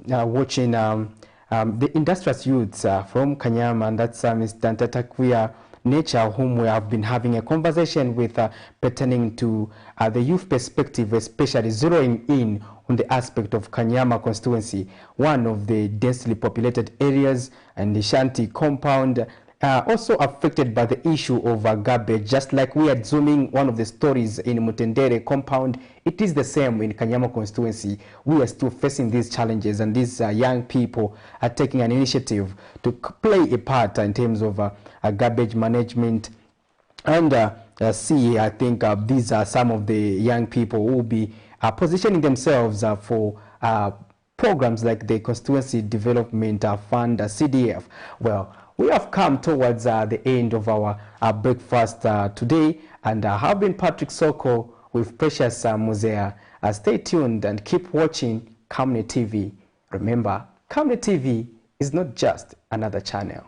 watching the industrious youths from Kanyama, and that's Mr. Ntatakuya Nature, whom we have been having a conversation with pertaining to the youth perspective, especially zeroing in on the aspect of Kanyama constituency, one of the densely populated areas, and the Shanti compound, also affected by the issue of garbage. Just like we are zooming one of the stories in Mutendere compound, it is the same in Kanyama constituency. We are still facing these challenges, and these young people are taking an initiative to play a part in terms of garbage management. And I think these are some of the young people who will be positioning themselves for programs like the Constituency Development Fund, CDF. Well, we have come towards the end of our breakfast today, and I have been Patrick Soko with Precious Musea. Stay tuned and keep watching Camnet TV. Remember, Camnet TV is not just another channel.